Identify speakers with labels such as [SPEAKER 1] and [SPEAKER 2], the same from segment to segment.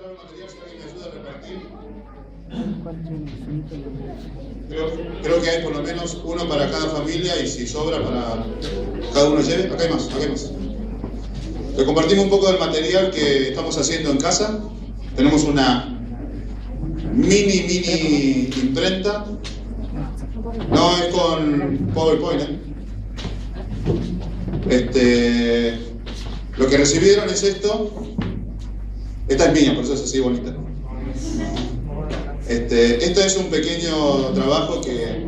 [SPEAKER 1] mostrar un material, si alguien me ayuda a repartir. Creo que hay por lo menos uno para cada familia y si sobra para cada uno lleve. Acá hay más, acá hay más. Le compartimos un poco del material que estamos haciendo en casa. Tenemos una mini imprenta. No es con PowerPoint, Lo que recibieron es esto. Esta es mía, por eso es así bonita. Esto es un pequeño trabajo que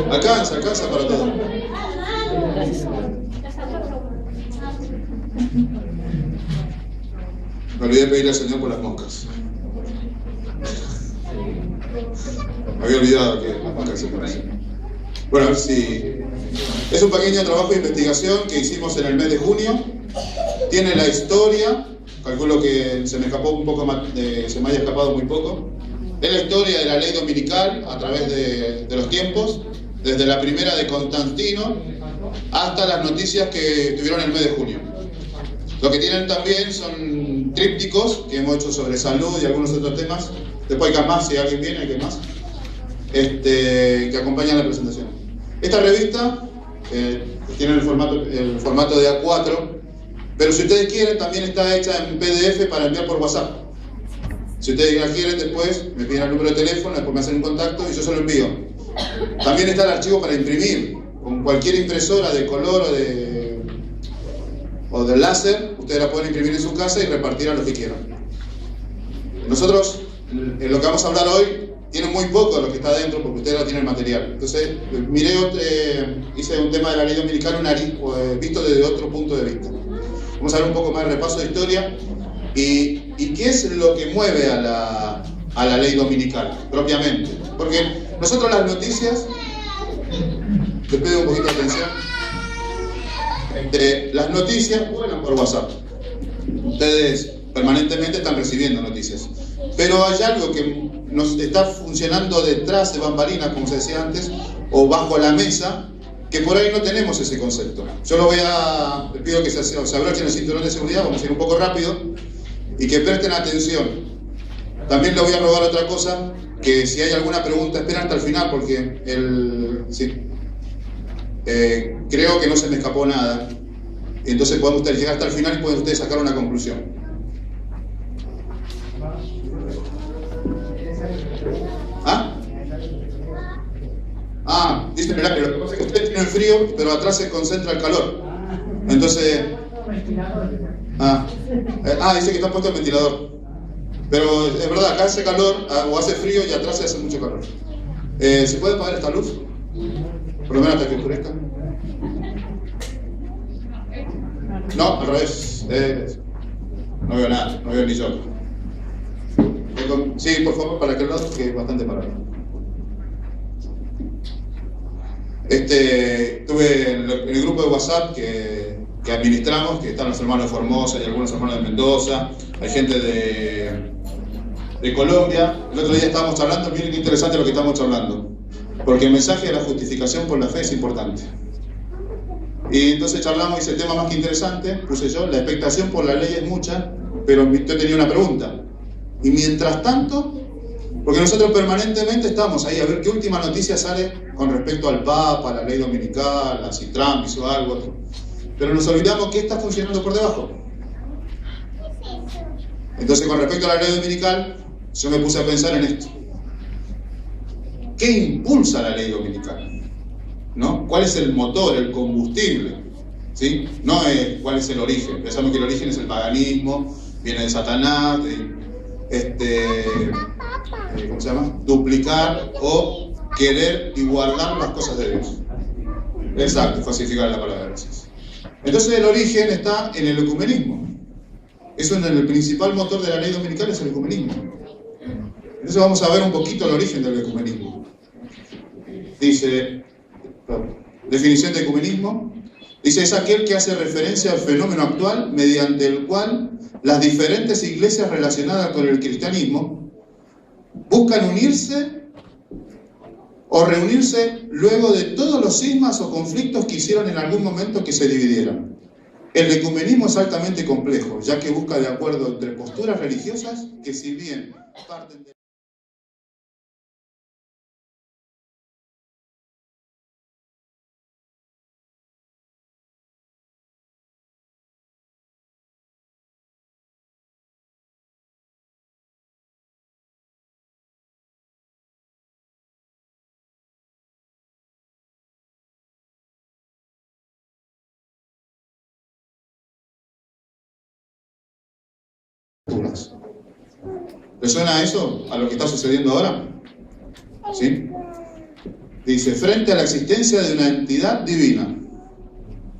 [SPEAKER 1] alcanza para todo. Me olvidé de pedirle al Señor por las moscas. Me había olvidado que las moscas se conocen. Bueno, a ver si... Es un pequeño trabajo de investigación que hicimos en el mes de junio. Tiene la historia, calculo que se me escapó un poco más, se me haya escapado muy poco. Es la historia de la ley dominical a través de los tiempos, desde la primera de Constantino hasta las noticias que tuvieron en el mes de junio. Lo que tienen también son trípticos que hemos hecho sobre salud y algunos otros temas. Después hay más, si alguien viene, hay que más. Que acompañan la presentación. Esta revista tiene el formato de A4, pero si ustedes quieren también está hecha en PDF para enviar por WhatsApp. Si ustedes la quieren después me piden el número de teléfono, después me hacen un contacto y yo se lo envío. También está el archivo para imprimir, con cualquier impresora de color o de láser, ustedes la pueden imprimir en su casa y repartir a los que quieran. Nosotros, en lo que vamos a hablar hoy, tiene muy poco de lo que está adentro porque ustedes no tienen material. Entonces, hice un tema de la ley dominical visto desde otro punto de vista. Vamos a ver un poco más de repaso de historia y qué es lo que mueve a la ley dominical, propiamente. Porque nosotros las noticias, les pido un poquito de atención, las noticias vuelan por WhatsApp. Ustedes permanentemente están recibiendo noticias. Pero hay algo que nos está funcionando detrás de bambalinas, como se decía antes, o bajo la mesa, que por ahí no tenemos ese concepto. Yo les pido que se abrochen el cinturón de seguridad, vamos a ir un poco rápido, y que presten atención. También les voy a robar otra cosa, que si hay alguna pregunta, esperen hasta el final, porque creo que no se me escapó nada. Entonces podemos llegar hasta el final y pueden ustedes sacar una conclusión. Dice, mirá, pero lo que pasa es que ustedes tienen frío, pero atrás se concentra el calor. Entonces... dice que está puesto el ventilador. Pero es verdad, acá hace calor, o hace frío y atrás se hace mucho calor. ¿Se puede apagar esta luz? Por lo menos hasta que oscurezca. No, al revés. No veo nada, no veo ni yo. Sí, por favor, para aquel lado, que es bastante parado. Estuve en el grupo de WhatsApp que administramos, que están los hermanos de Formosa y algunos hermanos de Mendoza, hay gente de Colombia. El otro día estábamos hablando, miren qué interesante lo que estamos hablando, porque el mensaje de la justificación por la fe es importante. Y entonces charlamos, y el tema más que interesante, puse yo, la expectación por la ley es mucha, pero yo tenía una pregunta. Y mientras tanto, porque nosotros permanentemente estamos ahí a ver qué última noticia sale con respecto al Papa, a la ley dominical, a si Trump hizo algo, pero nos olvidamos que está funcionando por debajo. Entonces, con respecto a la ley dominical, yo me puse a pensar en esto. ¿Qué impulsa la ley dominical? ¿No? ¿Cuál es el motor, el combustible? ¿Sí? No es cuál es el origen. Pensamos que el origen es el paganismo, viene de Satanás, ¿cómo se llama? Duplicar o querer y guardar las cosas de Dios. Exacto, falsificar la palabra de Dios. Entonces el origen está en el ecumenismo. Eso es el principal motor de la ley dominical, es el ecumenismo. Entonces vamos a ver un poquito el origen del ecumenismo. Dice, definición de ecumenismo, dice, es aquel que hace referencia al fenómeno actual mediante el cual las diferentes iglesias relacionadas con el cristianismo buscan unirse o reunirse luego de todos los cismas o conflictos que hicieron en algún momento que se dividieran. El ecumenismo es altamente complejo, ya que busca de acuerdo entre posturas religiosas que, si bien parten de... ¿Le suena eso a lo que está sucediendo ahora? ¿Sí? Dice, frente a la existencia de una entidad divina.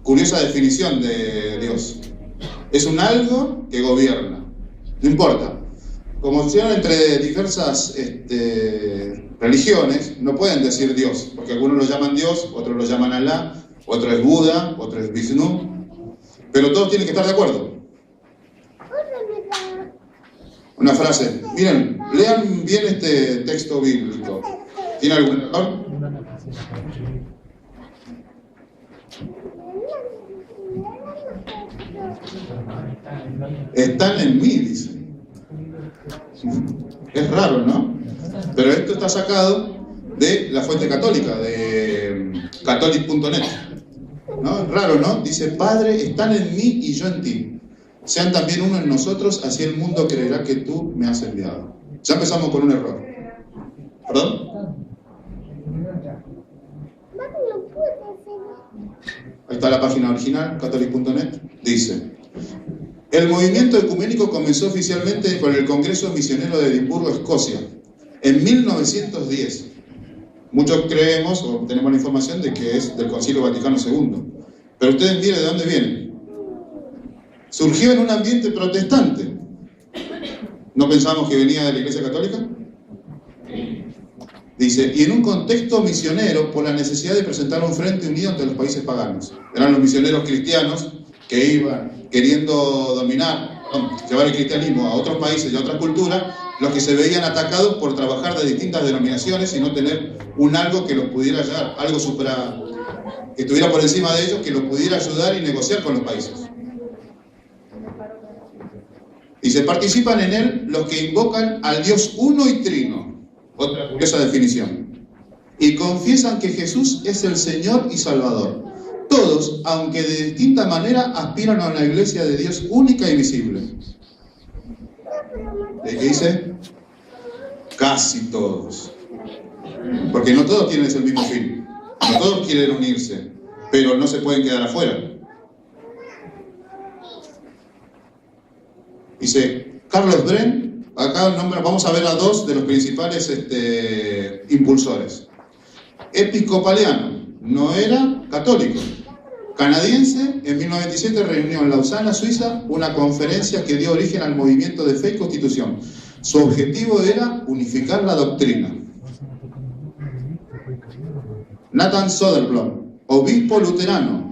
[SPEAKER 1] Curiosa definición de Dios. Es un algo que gobierna. No importa. Como funcionan entre diversas religiones, no pueden decir Dios, porque algunos lo llaman Dios, otros lo llaman Alá, otro es Buda, otro es Vishnu, pero todos tienen que estar de acuerdo. Una frase. Miren, lean bien este texto bíblico. ¿Tiene algún error? Están en mí, dice. Es raro, ¿no? Pero esto está sacado de la fuente católica, de catholic.net. ¿No? Es raro, ¿no? Dice, Padre, están en mí y yo en ti. Sean también uno en nosotros, así el mundo creerá que tú me has enviado. Ya empezamos con un error. ¿Perdón? Ahí está la página original, catholic.net. Dice, el movimiento ecuménico comenzó oficialmente con el Congreso Misionero de Edimburgo, Escocia, en 1910. Muchos creemos, o tenemos la información de que es del Concilio Vaticano II. Pero ustedes miren de dónde viene. Surgió en un ambiente protestante. ¿No pensamos que venía de la Iglesia Católica? Dice, y en un contexto misionero por la necesidad de presentar un frente unido ante los países paganos. Eran los misioneros cristianos que iban queriendo llevar el cristianismo a otros países y a otras culturas, los que se veían atacados por trabajar de distintas denominaciones y no tener un algo que los pudiera ayudar, algo que estuviera por encima de ellos, que los pudiera ayudar y negociar con los países. Y se participan en él los que invocan al Dios uno y trino, otra curiosa definición, y confiesan que Jesús es el Señor y Salvador. Todos, aunque de distinta manera, aspiran a una iglesia de Dios única y visible. ¿De qué dice? Casi todos. Porque no todos tienen ese mismo fin. No todos quieren unirse, pero no se pueden quedar afuera. Dice, Carlos Bren, acá vamos a ver a dos de los principales impulsores. Episcopaliano, no era católico. Canadiense, en 1997 reunió en Lausana, Suiza, una conferencia que dio origen al movimiento de fe y constitución. Su objetivo era unificar la doctrina. Nathan Söderblom, obispo luterano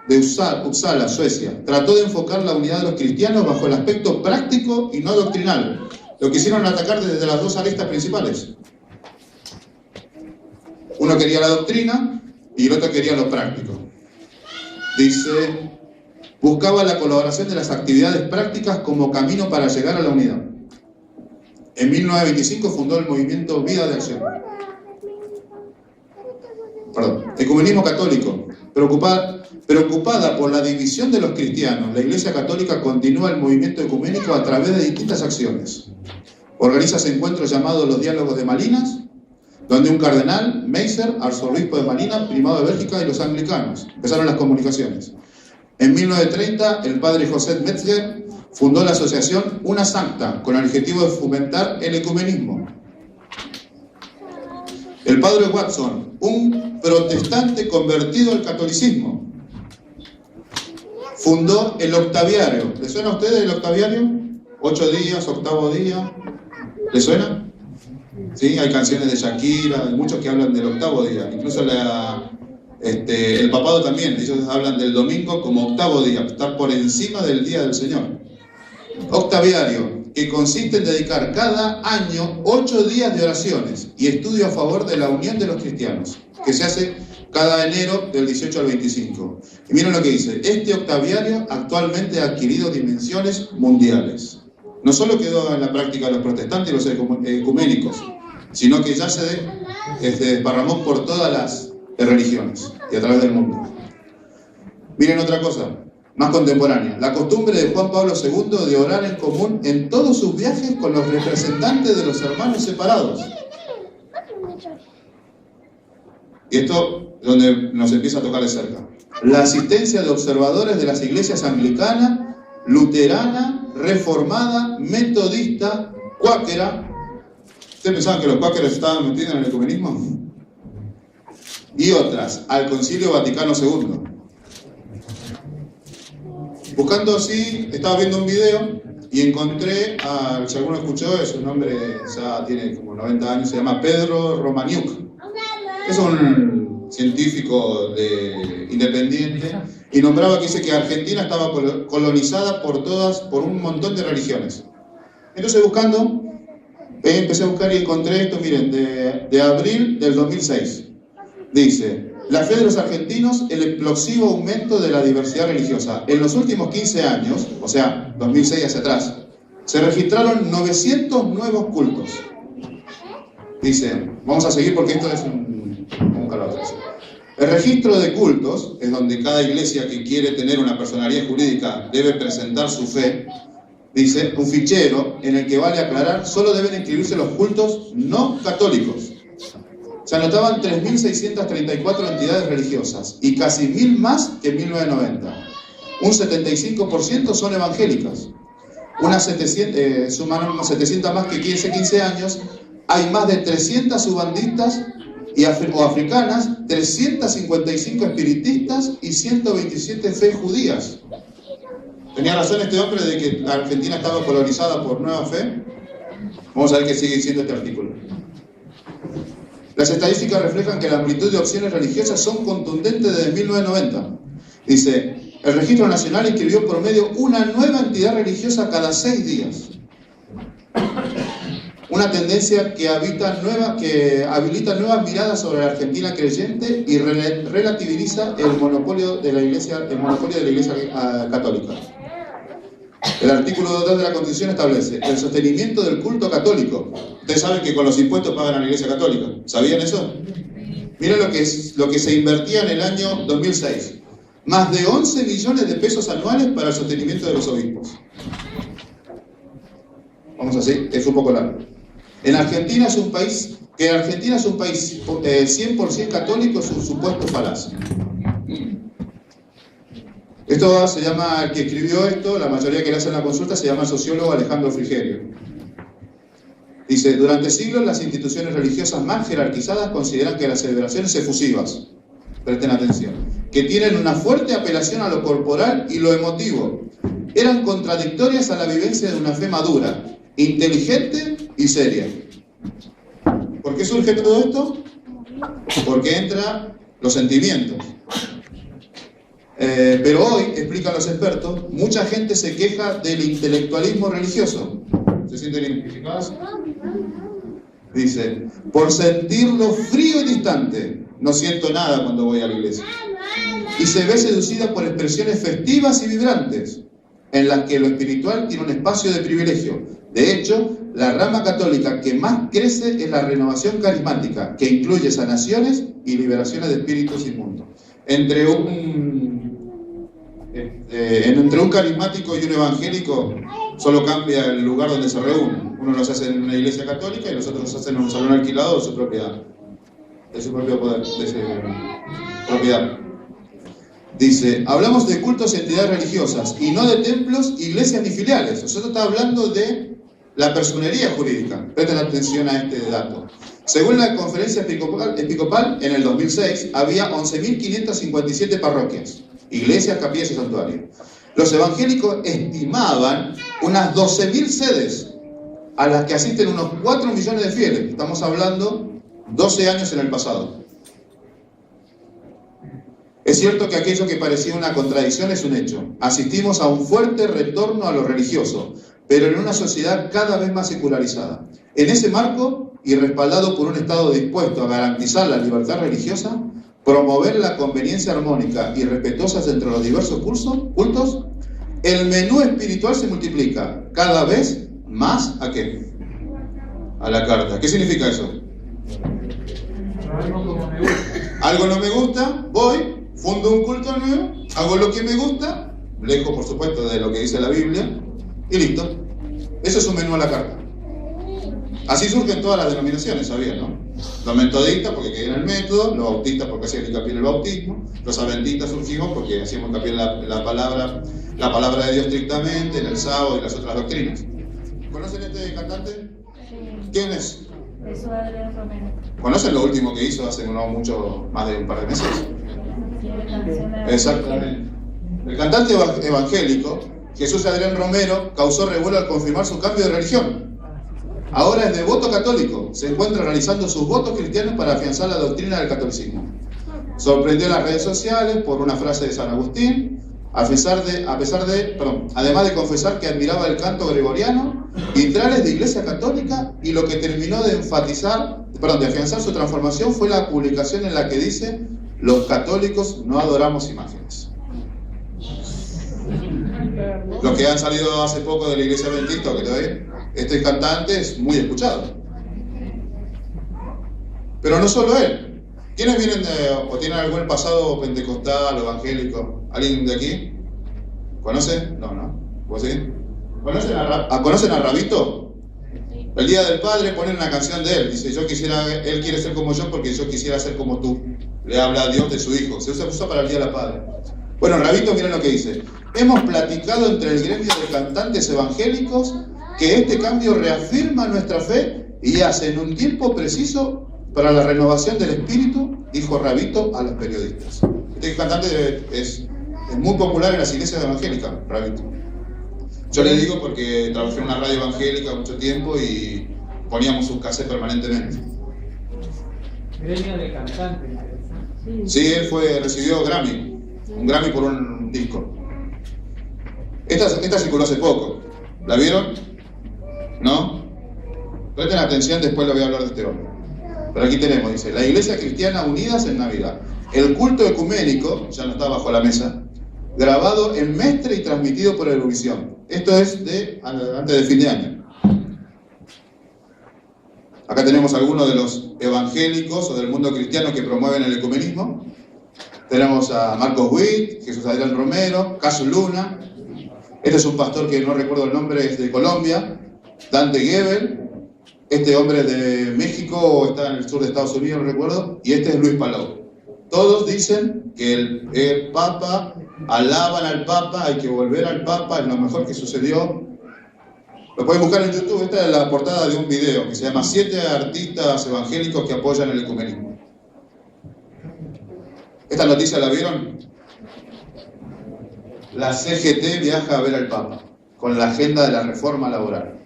[SPEAKER 1] de Uppsala, Suecia, trató de enfocar la unidad de los cristianos bajo el aspecto práctico y no doctrinal. Lo quisieron atacar desde las dos aristas principales. Uno quería la doctrina y el otro quería lo práctico. Dice, buscaba la colaboración de las actividades prácticas como camino para llegar a la unidad. En 1925 fundó el movimiento Vida de Acción. Ecumenismo católico. Preocupada por la división de los cristianos, la Iglesia Católica continúa el movimiento ecuménico a través de distintas acciones. Organiza encuentros llamados los Diálogos de Malinas, donde un cardenal, Meiser, arzobispo de Malina, primado de Bélgica, y los anglicanos empezaron las comunicaciones. En 1930, el padre José Metzger fundó la asociación Una Sancta, con el objetivo de fomentar el ecumenismo. El padre Watson, un protestante convertido al catolicismo, fundó el Octaviario. ¿Le suena a ustedes el Octaviario? 8 días, octavo día. ¿Le suena? Sí, hay canciones de Shakira, hay muchos que hablan del octavo día. Incluso el papado también. Ellos hablan del domingo como octavo día, estar por encima del día del Señor. Octaviario, que consiste en dedicar cada año 8 días de oraciones y estudio a favor de la unión de los cristianos, que se hace cada enero del 18 al 25. Y miren lo que dice: este octaviario actualmente ha adquirido dimensiones mundiales. No solo quedó en la práctica de los protestantes y los ecuménicos, sino que ya se desparramó por todas las religiones y a través del mundo. Miren otra cosa, más contemporánea. La costumbre de Juan Pablo II de orar en común en todos sus viajes con los representantes de los hermanos separados. Y esto es donde nos empieza a tocar de cerca. La asistencia de observadores de las iglesias anglicana, luterana, reformada, metodista, cuáquera. ¿Ustedes pensaban que los cuáqueros estaban metidos en el ecumenismo? Y otras, al Concilio Vaticano II. Buscando así, estaba viendo un video y encontré, si alguno escuchó, es un hombre, ya tiene como 90 años, se llama Pedro Romaniuk. Es un científico independiente y nombraba que dice que Argentina estaba colonizada por un montón de religiones. Entonces buscando, empecé a buscar y encontré esto, miren, de abril del 2006. Dice: la fe de los argentinos, el explosivo aumento de la diversidad religiosa. En los últimos 15 años, o sea, 2006 hacia atrás, se registraron 900 nuevos cultos. Dice, vamos a seguir porque esto es el registro de cultos, es donde cada iglesia que quiere tener una personalidad jurídica debe presentar su fe. Dice, un fichero en el que vale aclarar, solo deben inscribirse los cultos no católicos. Se anotaban 3.634 entidades religiosas y casi 1.000 más que en 1990. Un 75% son evangélicas. Sumaron unos 700 más que hace 15 años. Hay más de 300 subandistas o africanas, 355 espiritistas y 127 fe judías. ¿Tenía razón este hombre de que la Argentina estaba colonizada por nueva fe? Vamos a ver qué sigue diciendo este artículo. Las estadísticas reflejan que la amplitud de opciones religiosas son contundentes desde 1990. Dice, el Registro Nacional inscribió por medio una nueva entidad religiosa cada 6 días. Una tendencia que habilita nuevas miradas sobre la Argentina creyente y relativiza el monopolio de la Iglesia católica. El artículo 2 de la Constitución establece el sostenimiento del culto católico. Ustedes saben que con los impuestos pagan a la Iglesia Católica. ¿Sabían eso? Miren lo que se invertía en el año 2006. Más de 11 millones de pesos anuales para el sostenimiento de los obispos. Vamos así, es un poco largo. Argentina es un país 100% católico, es un supuesto falaz. Esto se llama, el que escribió esto, la mayoría que le hacen la consulta, se llama el sociólogo Alejandro Frigerio. Dice, durante siglos las instituciones religiosas más jerarquizadas consideran que las celebraciones efusivas, presten atención, que tienen una fuerte apelación a lo corporal y lo emotivo, eran contradictorias a la vivencia de una fe madura, inteligente y seria. ¿Por qué surge todo esto? Porque entran los sentimientos. Pero hoy, explican los expertos, mucha gente se queja del intelectualismo religioso. ¿Se sienten identificados? Dice, por sentirlo frío y distante, no siento nada cuando voy a la iglesia. Y se ve seducida por expresiones festivas y vibrantes, en las que lo espiritual tiene un espacio de privilegio. De hecho, la rama católica que más crece es la renovación carismática, que incluye sanaciones y liberaciones de espíritus inmundos. Entre un carismático y un evangélico solo cambia el lugar donde se reúnen. Uno los hace en una iglesia católica y los otros los hacen en un salón alquilado de su propio poder, de su propiedad. Dice, hablamos de cultos y entidades religiosas y no de templos, iglesias ni filiales. Nosotros estamos hablando de la personería jurídica. Presten atención a este dato. Según la conferencia episcopal, en el 2006 había 11.557 parroquias, iglesias, capillas y santuarios. Los evangélicos estimaban unas 12.000 sedes, a las que asisten unos 4 millones de fieles. Estamos hablando 12 años en el pasado. Es cierto que aquello que parecía una contradicción es un hecho. Asistimos a un fuerte retorno a lo religioso, pero en una sociedad cada vez más secularizada. En ese marco, y respaldado por un Estado dispuesto a garantizar la libertad religiosa, promover la conveniencia armónica y respetuosa entre los diversos cultos, el menú espiritual se multiplica cada vez más ¿a qué? A la carta. ¿Qué significa eso? Algo no me gusta, voy, fundo un culto nuevo, hago lo que me gusta, lejos por supuesto de lo que dice la Biblia, y listo. Eso es un menú a la carta. Así surgen todas las denominaciones, ¿sabían, no? Los metodistas porque querían el método, los bautistas porque hacían hincapié en el bautismo, los adventistas surgimos porque hacíamos hincapié en la palabra de Dios estrictamente, en el sábado y las otras doctrinas. ¿Conocen este cantante? ¿Quién es?
[SPEAKER 2] Jesús Adrián Romero.
[SPEAKER 1] ¿Conocen lo último que hizo hace no mucho, más de un par de meses? Exactamente. El cantante evangélico, Jesús Adrián Romero, causó revuelo al confirmar su cambio de religión. Ahora es devoto católico, se encuentra realizando sus votos cristianos para afianzar la doctrina del catolicismo. Sorprendió en las redes sociales por una frase de San Agustín, además de confesar que admiraba el canto gregoriano, vitrales de Iglesia Católica, y lo que terminó de afianzar su transformación fue la publicación en la que dice: los católicos no adoramos imágenes. Los que han salido hace poco de la Iglesia Adventista, que todavía este cantante es muy escuchado. Pero no solo él. ¿Quiénes vienen o tienen algún pasado pentecostal o evangélico? ¿Alguien de aquí? ¿Conocen? No. ¿Vos sí? ¿Conocen a Rabito? El Día del Padre ponen una canción de él. Dice: él quiere ser como yo porque yo quisiera ser como tú. Le habla a Dios de su hijo. Se usa para el Día del Padre. Bueno, Rabito, miren lo que dice: hemos platicado entre el gremio de cantantes evangélicos que este cambio reafirma nuestra fe y hace en un tiempo preciso para la renovación del espíritu, dijo Rabito a los periodistas. Este cantante es muy popular en las iglesias evangélicas, Rabito. Yo le digo porque trabajé en una radio evangélica mucho tiempo y poníamos sus cassettes permanentemente.
[SPEAKER 3] Gremio de cantantes.
[SPEAKER 1] Sí, él recibió un Grammy por un disco. Esta circuló hace poco. ¿La vieron? ¿No? Presten atención, después le voy a hablar de este hombre. Pero aquí tenemos, dice: la Iglesia Cristiana Unidas en Navidad. El culto ecuménico, ya no está bajo la mesa, grabado en Mestre y transmitido por Eurovisión. Esto es antes de fin de año. Acá tenemos algunos de los evangélicos o del mundo cristiano que promueven el ecumenismo. Tenemos a Marcos Witt, Jesús Adrián Romero, Caso Luna. Este es un pastor que no recuerdo el nombre, es de Colombia. Dante Gebel. Este hombre es de México o está en el sur de Estados Unidos, no recuerdo. Y este es Luis Palou. Todos dicen que el Papa, alaban al Papa, hay que volver al Papa, es lo mejor que sucedió. Lo pueden buscar en YouTube. Esta es la portada de un video que se llama 7 artistas evangélicos que apoyan el ecumenismo. ¿Esta noticia la vieron? La CGT viaja a ver al Papa con la agenda de la reforma laboral.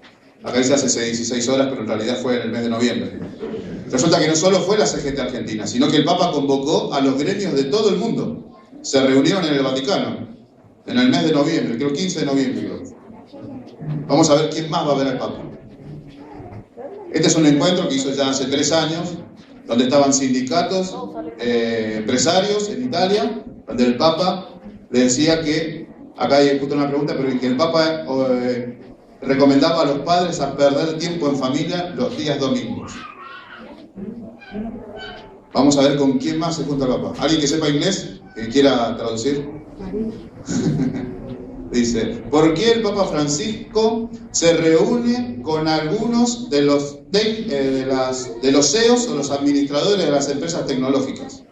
[SPEAKER 1] Acá dice hace 16 horas, pero en realidad fue en el mes de noviembre. Resulta que no solo fue la CGT argentina, sino que el Papa convocó a los gremios de todo el mundo. Se reunieron en el Vaticano en el mes de noviembre, creo 15 de noviembre. Vamos a ver quién más va a ver al Papa. Este es un encuentro que hizo ya hace 3 años, donde estaban sindicatos, empresarios en Italia, donde el Papa le decía que, acá hay justo una pregunta, pero que el Papa recomendaba a los padres a perder tiempo en familia los días domingos. Vamos a ver con quién más se junta el Papa. ¿Alguien que sepa inglés, que quiera traducir? Dice: ¿por qué el Papa Francisco se reúne con algunos de los CEOs o los administradores de las empresas tecnológicas?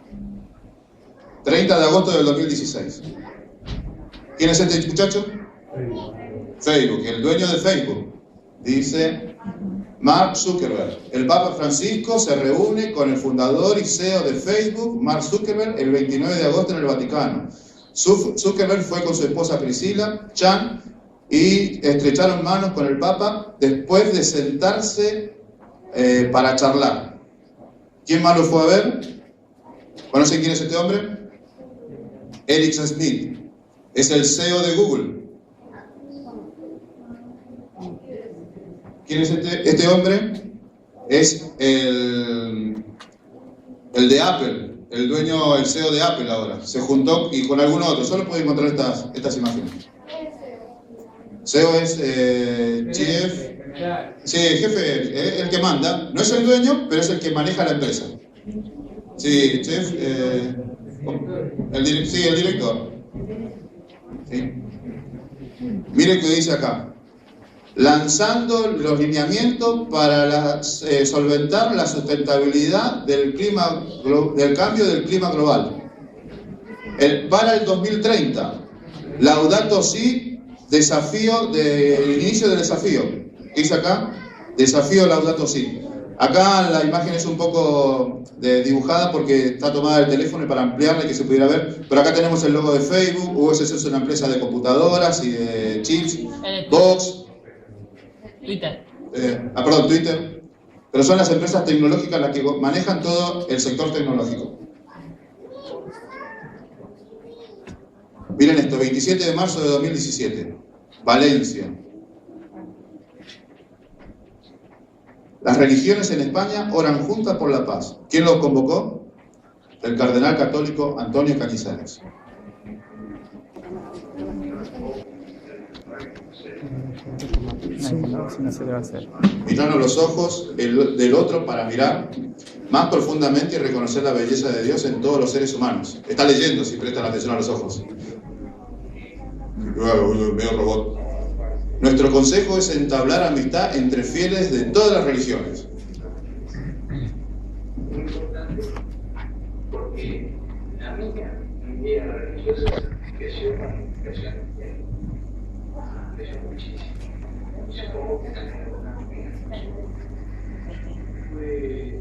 [SPEAKER 1] 30 de agosto del 2016. ¿Quién es este muchacho? Facebook, el dueño de Facebook. Dice Mark Zuckerberg. El Papa Francisco se reúne con el fundador y CEO de Facebook, Mark Zuckerberg, el 29 de agosto en el Vaticano. Zuckerberg fue con su esposa Priscilla Chan y estrecharon manos con el Papa después de sentarse para charlar. ¿Quién más lo fue a ver? ¿Conocen quién es este hombre? Eric Schmidt. Es el CEO de Google. ¿Quién es este hombre? Es el de Apple, el dueño, el CEO de Apple ahora. Se juntó y con algún otro. Solo puedo encontrar estas imágenes. CEO es Chief. Sí, el jefe, el que manda. No es el dueño, pero es el que maneja la empresa. Sí, Chief. El director. Sí. Miren que dice acá. Lanzando los lineamientos para solventar la sustentabilidad del cambio del clima global. Para el 2030, Laudato Si, el inicio del desafío. ¿Qué dice acá? Desafío Laudato Si. Acá la imagen es un poco dibujada porque está tomada del teléfono y para ampliarla y que se pudiera ver. Pero acá tenemos el logo de Facebook. USS es una empresa de computadoras y de chips. Box.
[SPEAKER 2] Twitter.
[SPEAKER 1] Twitter. Pero son las empresas tecnológicas las que manejan todo el sector tecnológico. Miren esto, 27 de marzo de 2017, Valencia. Las religiones en España oran juntas por la paz. ¿Quién los convocó? El cardenal católico Antonio Cañizares. Mirarnos los ojos del otro para mirar más profundamente y reconocer la belleza de Dios en todos los seres humanos. Está leyendo si prestan atención a los ojos. Medio robot. Nuestro consejo es entablar amistad entre fieles de todas las religiones.
[SPEAKER 4] Porque la vida religiosa creció muchísimo. Fue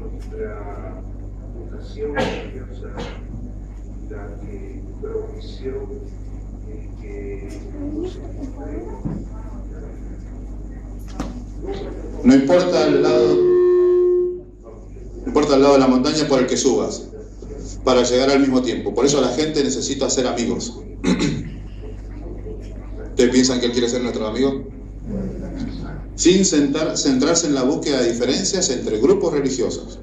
[SPEAKER 4] nuestra vocación religiosa la que propició que
[SPEAKER 1] no importa el lado de la montaña por el que subas, para llegar al mismo tiempo. Por eso la gente necesita ser amigos. ¿Ustedes piensan que él quiere ser nuestro amigo? Sin centrarse en la búsqueda de diferencias entre grupos religiosos.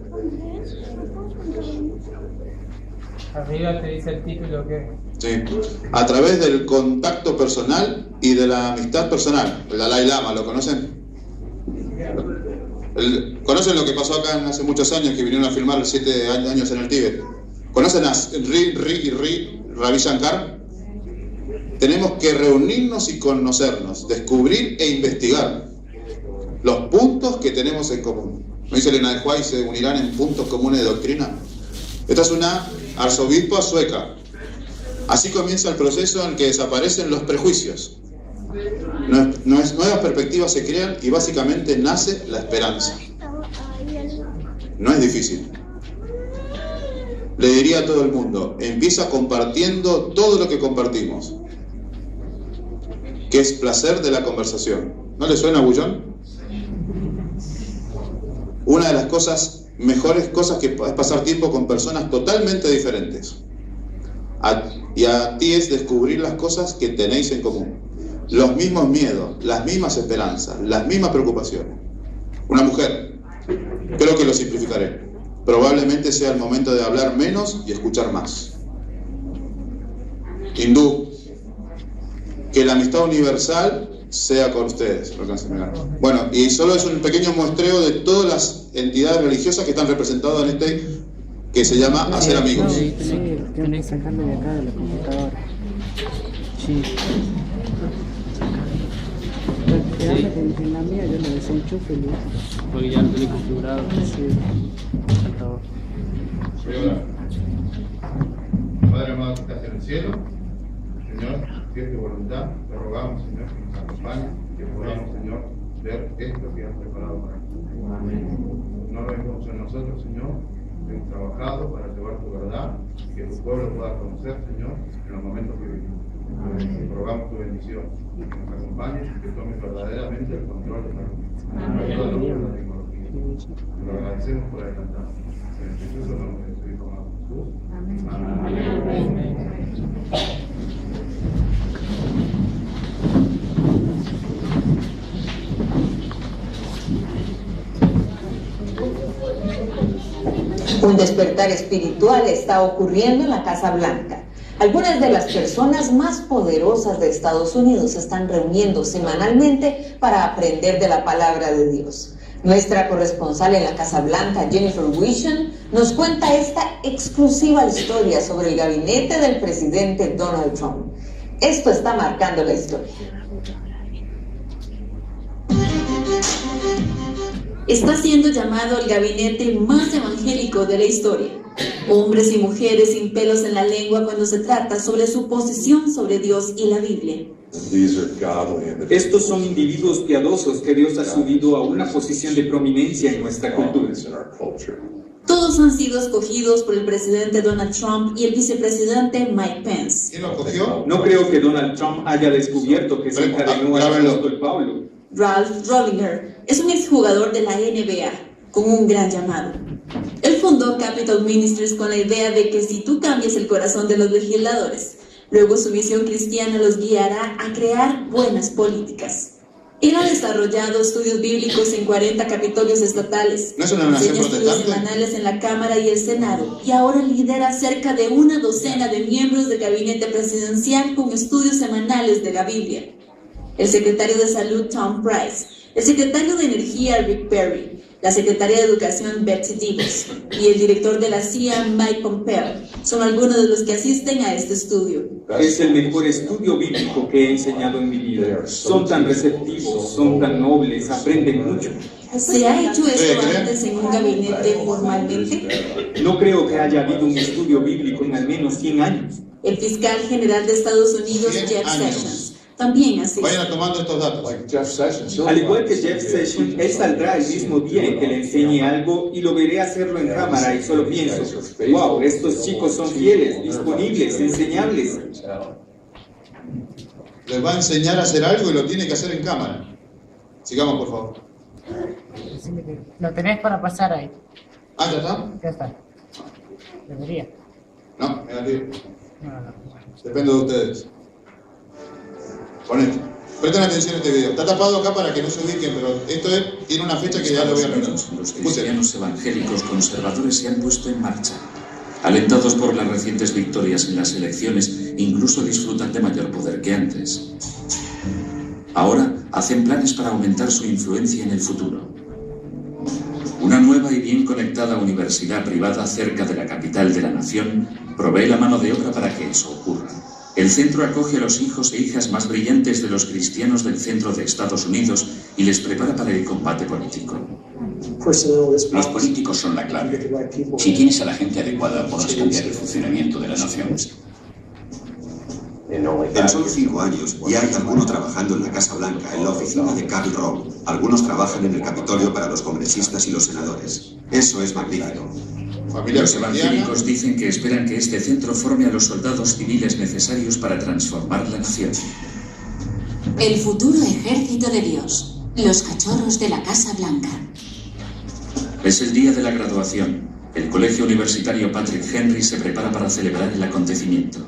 [SPEAKER 3] Arriba te dice el título que...
[SPEAKER 1] Sí. A través del contacto personal y de la amistad personal. El Dalai Lama, ¿lo conocen? ¿Conocen lo que pasó acá hace muchos años que vinieron a filmar 7 años en el Tíbet? ¿Conocen a Ravi Shankar? Tenemos que reunirnos y conocernos, descubrir e investigar los puntos que tenemos en común. ¿No dice Elena de White, se unirán en puntos comunes de doctrina? Esta es una arzobispa sueca. Así comienza el proceso en el que desaparecen los prejuicios. Nuevas perspectivas se crean y básicamente nace la esperanza. No es difícil. Le diría a todo el mundo, empieza compartiendo todo lo que compartimos, que es placer de la conversación. ¿No le suena, Bullón? Una de las mejores cosas que es pasar tiempo con personas totalmente diferentes. Y a ti es descubrir las cosas que tenéis en común. Los mismos miedos, las mismas esperanzas, las mismas preocupaciones. Una mujer, creo que lo simplificaré. Probablemente sea el momento de hablar menos y escuchar más. Hindú, que la amistad universal sea con ustedes. Bueno, y solo es un pequeño muestreo de todas las entidades religiosas que están representadas en este, que se llama Hacer Amigos.
[SPEAKER 5] Sí, tenés que sacarlo de acá de la computadora. Sí. En la mía yo lo desenchufo y listo.
[SPEAKER 6] Porque ya lo tenés configurado.
[SPEAKER 5] Sí.
[SPEAKER 1] Padre amado que estás en el cielo, Señor, si es tu voluntad, te rogamos, Señor, que nos acompañe, que podamos, Señor, ver esto que has preparado para nosotros. No lo vemos en nosotros, Señor, hemos trabajado para llevar tu verdad, que tu pueblo pueda conocer, Señor, en los momentos que vivimos. Te rogamos tu bendición, que nos acompañes y que tomes verdaderamente el control de la tecnología. Te lo agradecemos por adelantado. En el precioso nombre de tu Hijo amado Jesús. Amén.
[SPEAKER 7] Un despertar espiritual está ocurriendo en la Casa Blanca. Algunas de las personas más poderosas de Estados Unidos se están reuniendo semanalmente para aprender de la palabra de Dios. Nuestra corresponsal en la Casa Blanca, Jennifer Wishon, nos cuenta esta exclusiva historia sobre el gabinete del presidente Donald Trump. Esto está marcando la historia.
[SPEAKER 8] Está siendo llamado el gabinete más evangélico de la historia. Hombres y mujeres sin pelos en la lengua cuando se trata sobre su posición sobre Dios y la Biblia.
[SPEAKER 9] Estos son individuos piadosos que Dios ha subido a una posición de prominencia en nuestra cultura.
[SPEAKER 8] Todos han sido escogidos por el presidente Donald Trump y el vicepresidente Mike Pence.
[SPEAKER 1] ¿Quién lo escogió?
[SPEAKER 9] No creo que Donald Trump haya descubierto que se encadenó al apóstol Pablo.
[SPEAKER 8] Ralph Rollinger es un exjugador de la NBA con un gran llamado. Él fundó Capitol Ministries con la idea de que si tú cambias el corazón de los legisladores, luego su visión cristiana los guiará a crear buenas políticas. Él ha desarrollado estudios bíblicos en 40 capitolios estatales,
[SPEAKER 1] ¿No es una nación
[SPEAKER 8] enseña estudios
[SPEAKER 1] protestante?
[SPEAKER 8] semanales en la Cámara y el Senado, y ahora lidera cerca de una docena de miembros del gabinete presidencial con estudios semanales de la Biblia. El secretario de Salud Tom Price, el secretario de Energía Rick Perry, la secretaria de Educación Betsy DeVos y el director de la CIA Mike Pompeo son algunos de los que asisten a este estudio.
[SPEAKER 9] Es el mejor estudio bíblico que he enseñado en mi vida. Son tan receptivos, son tan nobles, aprenden mucho.
[SPEAKER 8] ¿Se ha hecho esto antes en un gabinete formalmente?
[SPEAKER 9] No creo que haya habido un estudio bíblico en al menos 100 años.
[SPEAKER 8] El fiscal general de Estados Unidos,
[SPEAKER 1] 100
[SPEAKER 8] Jeff
[SPEAKER 1] años.
[SPEAKER 8] Sessions, también así.
[SPEAKER 1] Vayan tomando estos datos.
[SPEAKER 9] Al igual que Jeff Sessions, él saldrá el mismo día en que le enseñe algo y lo veré hacerlo en cámara y solo pienso, wow, estos chicos son fieles, disponibles, enseñables.
[SPEAKER 1] Les va a enseñar a hacer algo y lo tiene que hacer en cámara. Sigamos, por favor.
[SPEAKER 2] Lo tenés para pasar ahí.
[SPEAKER 1] Ah, ¿ya está?
[SPEAKER 2] Ya está. Debería.
[SPEAKER 1] No, negativo.
[SPEAKER 2] No.
[SPEAKER 1] Depende de ustedes. Ponete. Presten atención a este video. Está tapado acá para que no se ubiquen, pero esto tiene una fecha que ya lo voy a arreglar.
[SPEAKER 10] Los cristianos evangélicos conservadores se han puesto en marcha. Alentados por las recientes victorias en las elecciones, incluso disfrutan de mayor poder que antes. Ahora hacen planes para aumentar su influencia en el futuro. Una nueva y bien conectada universidad privada cerca de la capital de la nación provee la mano de obra para que eso ocurra. El centro acoge a los hijos e hijas más brillantes de los cristianos del centro de Estados Unidos y les prepara para el combate político.
[SPEAKER 11] Los políticos son la clave. Si tienes a la gente adecuada, podrás cambiar el funcionamiento de la nación.
[SPEAKER 12] En solo 5 años ya hay alguno trabajando en la Casa Blanca, en la oficina de Capitol Row. Algunos trabajan en el Capitolio para los congresistas y los senadores. Eso es magnífico.
[SPEAKER 10] Los evangélicos dicen que esperan que este centro forme a los soldados civiles necesarios para transformar la nación.
[SPEAKER 13] El futuro ejército de Dios. Los cachorros de la Casa Blanca.
[SPEAKER 10] Es el día de la graduación. El colegio universitario Patrick Henry se prepara para celebrar el acontecimiento.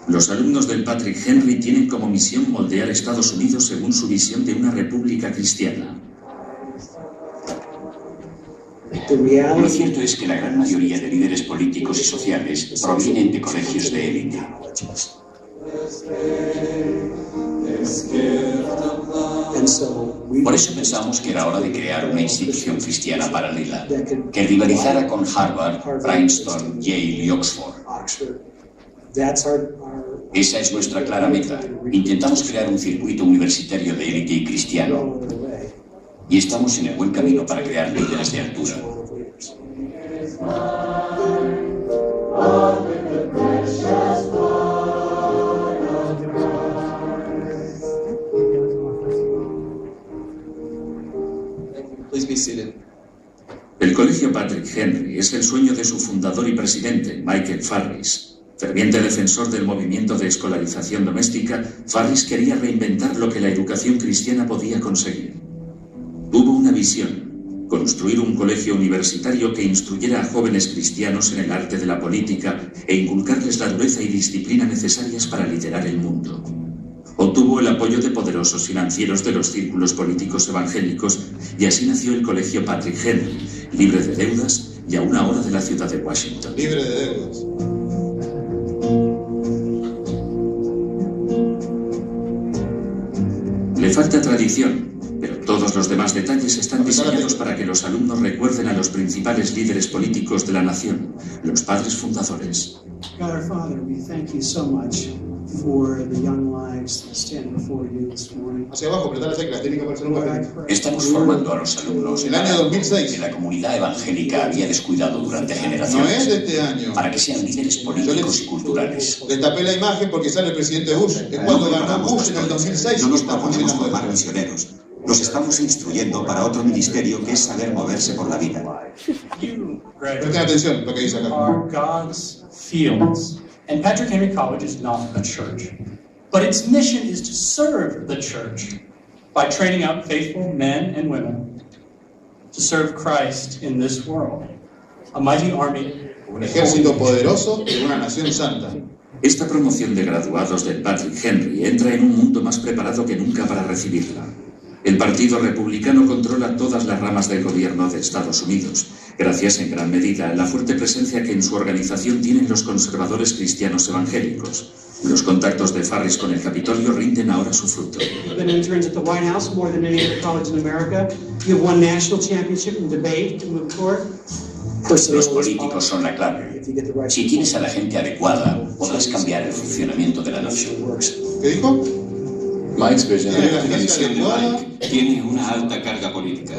[SPEAKER 10] Los alumnos del Patrick Henry tienen como misión moldear Estados Unidos según su visión de una república cristiana.
[SPEAKER 11] Lo cierto es que la gran mayoría de líderes políticos y sociales provienen de colegios de élite. Por eso pensamos que era hora de crear una institución cristiana paralela que rivalizara con Harvard, Princeton, Yale y Oxford. Esa es nuestra clara meta. Intentamos crear un circuito universitario de élite y cristiano. Y estamos en el buen camino para crear líderes de altura.
[SPEAKER 10] El colegio Patrick Henry es el sueño de su fundador y presidente, Michael Farris. Ferviente defensor del movimiento de escolarización doméstica, Farris quería reinventar lo que la educación cristiana podía conseguir. Tuvo una visión: construir un colegio universitario que instruyera a jóvenes cristianos en el arte de la política e inculcarles la dureza y disciplina necesarias para liderar el mundo. Obtuvo el apoyo de poderosos financieros de los círculos políticos evangélicos y así nació el Colegio Patrick Henry, libre de deudas y a una hora de la ciudad de Washington.
[SPEAKER 1] Libre de deudas.
[SPEAKER 10] Le falta tradición, pero todos los demás detalles están diseñados para que los alumnos recuerden a los principales líderes políticos de la nación, los padres fundadores.
[SPEAKER 14] God our Father, we thank you so much for the young lives that stand before you this morning.
[SPEAKER 1] Hacia abajo, apretar la tecla, tiene que aparecer un papel.
[SPEAKER 11] Estamos formando a los alumnos
[SPEAKER 1] El año 2006.
[SPEAKER 11] que la comunidad evangélica había descuidado durante generaciones.
[SPEAKER 1] No es de este año.
[SPEAKER 11] Para que sean líderes políticos y culturales.
[SPEAKER 1] Le tapé la imagen porque sale el presidente Bush. Es cuando ganó Bush en el 2006.
[SPEAKER 12] No nos proponemos formar misioneros. Los estamos instruyendo para otro ministerio que es saber moverse por la vida.
[SPEAKER 1] Presten atención lo que dice acá.
[SPEAKER 15] Are God's fields. And Patrick Henry College is not a church. But its mission is to serve the church by training up faithful men and women to serve Christ in this world. A mighty army.
[SPEAKER 1] Un ejército poderoso de una nación santa.
[SPEAKER 10] Esta promoción de graduados del Patrick Henry entra en un mundo más preparado que nunca para recibirla. El Partido Republicano controla todas las ramas del gobierno de Estados Unidos, gracias en gran medida a la fuerte presencia que en su organización tienen los conservadores cristianos evangélicos. Los contactos de Farris con el Capitolio rinden ahora su fruto.
[SPEAKER 14] You've been interns at the White House more than any other college in America. You have won national championship in debate to move forward.
[SPEAKER 11] Los políticos son la clave. Si tienes a la gente adecuada, podrás cambiar el funcionamiento de la nación.
[SPEAKER 1] ¿Qué dijo?
[SPEAKER 16] La visión de Mike tiene una alta carga política.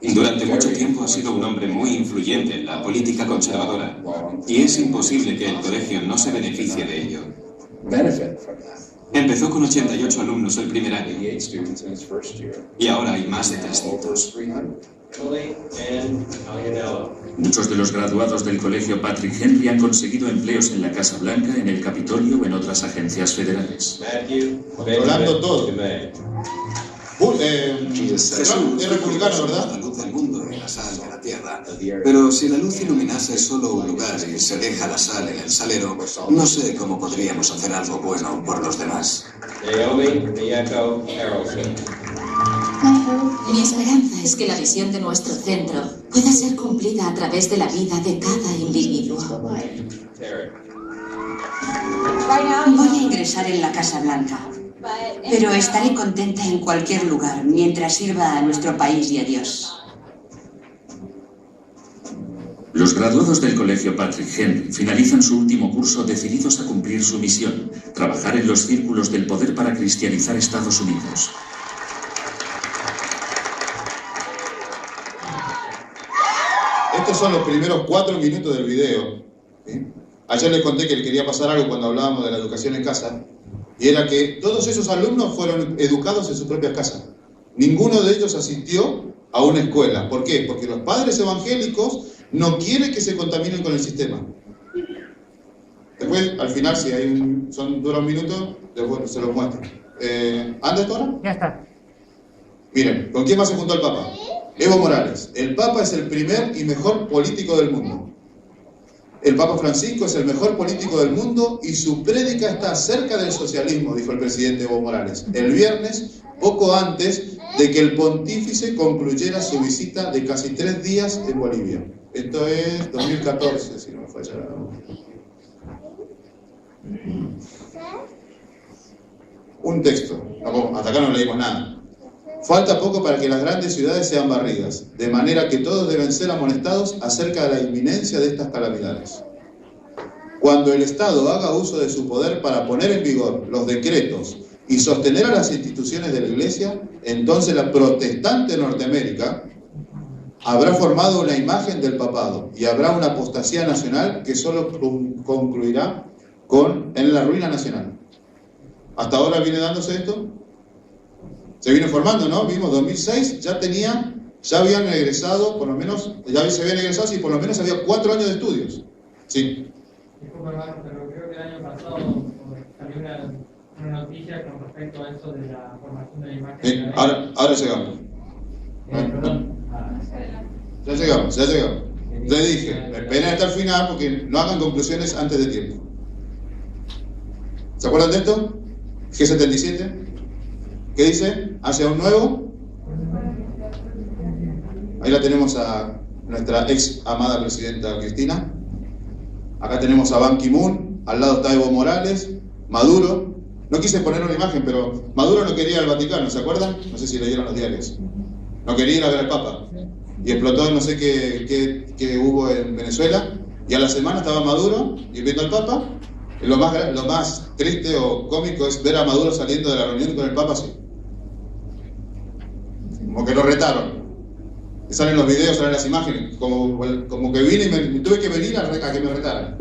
[SPEAKER 16] Durante mucho tiempo ha sido un hombre muy influyente en la política conservadora y es imposible que el colegio no se beneficie de ello. Empezó con 88 alumnos el primer año y ahora hay más de 300.
[SPEAKER 10] Muchos de los graduados del Colegio Patrick Henry han conseguido empleos en la Casa Blanca, en el Capitolio o en otras agencias federales.
[SPEAKER 1] Controlando todo.
[SPEAKER 12] Jesús
[SPEAKER 1] es republicano, ¿verdad?
[SPEAKER 12] La luz del mundo y la sal de la tierra. Pero si la luz iluminase solo un lugar y se deja la sal en el salero, no sé cómo podríamos hacer algo bueno por los demás.
[SPEAKER 13] Mi esperanza es que la visión de nuestro centro pueda ser cumplida a través de la vida de cada individuo.
[SPEAKER 17] Voy a ingresar en la Casa Blanca, pero estaré contenta en cualquier lugar mientras sirva a nuestro país y a Dios.
[SPEAKER 10] Los graduados del Colegio Patrick Henry finalizan su último curso decididos a cumplir su misión, trabajar en los círculos del poder para cristianizar Estados Unidos.
[SPEAKER 1] Estos son los primeros 4 minutos del video. ¿Sí? Ayer les conté que le quería pasar algo cuando hablábamos de la educación en casa, y era que todos esos alumnos fueron educados en su propia casa. Ninguno de ellos asistió a una escuela. ¿Por qué? Porque los padres evangélicos no quieren que se contaminen con el sistema. Después, al final, si hay dura un minuto, después se los muestro. ¿Anda esto ahora?
[SPEAKER 2] Ya está.
[SPEAKER 1] Miren, ¿con quién más se juntó el Papa? Evo Morales. El Papa es el primer y mejor político del mundo. El Papa Francisco es el mejor político del mundo y su prédica está cerca del socialismo, dijo el presidente Evo Morales. El viernes, poco antes de que el pontífice concluyera su visita de casi 3 días en Bolivia. Esto es 2014, si no me falla. Un texto. Hasta acá no leímos nada. Falta poco para que las grandes ciudades sean barridas, de manera que todos deben ser amonestados acerca de la inminencia de estas calamidades. Cuando el Estado haga uso de su poder para poner en vigor los decretos y sostener a las instituciones de la Iglesia, entonces la protestante Norteamérica habrá formado una imagen del papado y habrá una apostasía nacional que solo concluirá en la ruina nacional. ¿Hasta ahora viene dándose esto? Se vino formando, ¿no? Vimos 2006, ya habían egresado, por lo menos, ya se habían egresado, sí, por lo menos había 4 años de estudios. Sí.
[SPEAKER 3] Disculpa, hermano, pero creo que el año pasado salió una noticia con respecto a eso de la formación de la imagen.
[SPEAKER 1] Ahora llegamos.
[SPEAKER 3] Perdón.
[SPEAKER 1] Ya llegamos. Les dije, esperen hasta el final porque no hagan conclusiones antes de tiempo. ¿Se acuerdan de esto? G77. ¿Qué dice? Hacia un nuevo. Ahí la tenemos a nuestra ex amada presidenta Cristina. Acá tenemos a Ban Ki-moon. Al lado está Evo Morales. Maduro. No quise poner una imagen, pero Maduro no quería ir al Vaticano, ¿se acuerdan? No sé si leyeron los diarios. No quería ir a ver al Papa. Y explotó no sé qué hubo en Venezuela. Y a la semana estaba Maduro y viendo al Papa. Lo más triste o cómico es ver a Maduro saliendo de la reunión con el Papa así. Como que lo retaron. Y salen los videos, salen las imágenes. Como que vine y me tuve que venir a que me retaran.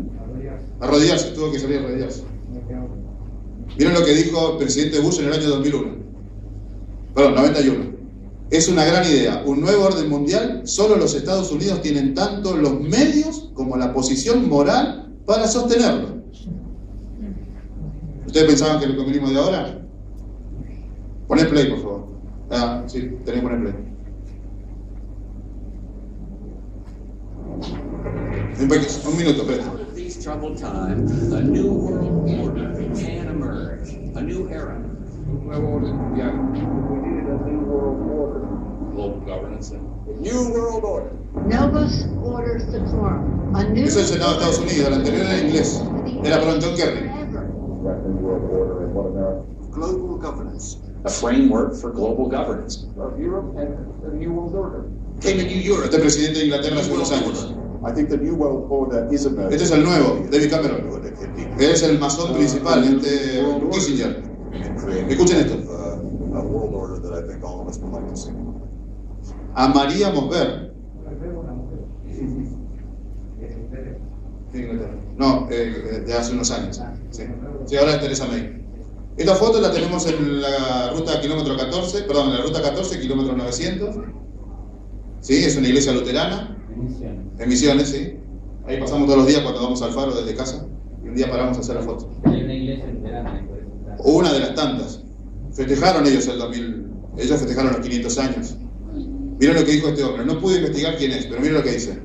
[SPEAKER 1] Arrodillarse, tuvo que salir a arrodillarse. Miren lo que dijo el presidente Bush en el año 2001. Perdón, 91. Es una gran idea. Un nuevo orden mundial. Solo los Estados Unidos tienen tanto los medios como la posición moral para sostenerlo. ¿Ustedes pensaban que el comunismo de ahora? Poné play, por favor. Ah, sí, tenés que poner play. Un minuto, espera.
[SPEAKER 18] Out of these troubled times, a new world order can emerge, a new era.
[SPEAKER 4] Un nuevo orden mundial. We needed a new world order.
[SPEAKER 18] Global governance and
[SPEAKER 4] A new world order.
[SPEAKER 19] Novus orders to form a new.
[SPEAKER 1] Es el Senado de Estados Unidos, el anterior era inglés. Era John Kerry.
[SPEAKER 12] Global governance.
[SPEAKER 18] a framework for global governance.
[SPEAKER 4] Of Europe and a new world order.
[SPEAKER 1] Came a new Europe. Este presidente de Inglaterra hace unos años. Este es el nuevo, David Cameron. Es el masón principal, Kissinger. Escuchen esto. A María Mosberg. No, de hace unos años. Sí, ahora es Teresa May. Esta foto la tenemos en la ruta kilómetro 14, perdón, en la ruta 14, kilómetro 900. Sí, es una iglesia luterana. En Misiones, sí. Ahí pasamos todos los días cuando vamos al faro desde casa. Y un día paramos a hacer la foto.
[SPEAKER 3] Hay una iglesia luterana.
[SPEAKER 1] Una de las tantas. Festejaron ellos el 2000. Ellos festejaron los 500 años. Miren lo que dijo este hombre. No pude investigar quién es, pero miren lo que dice.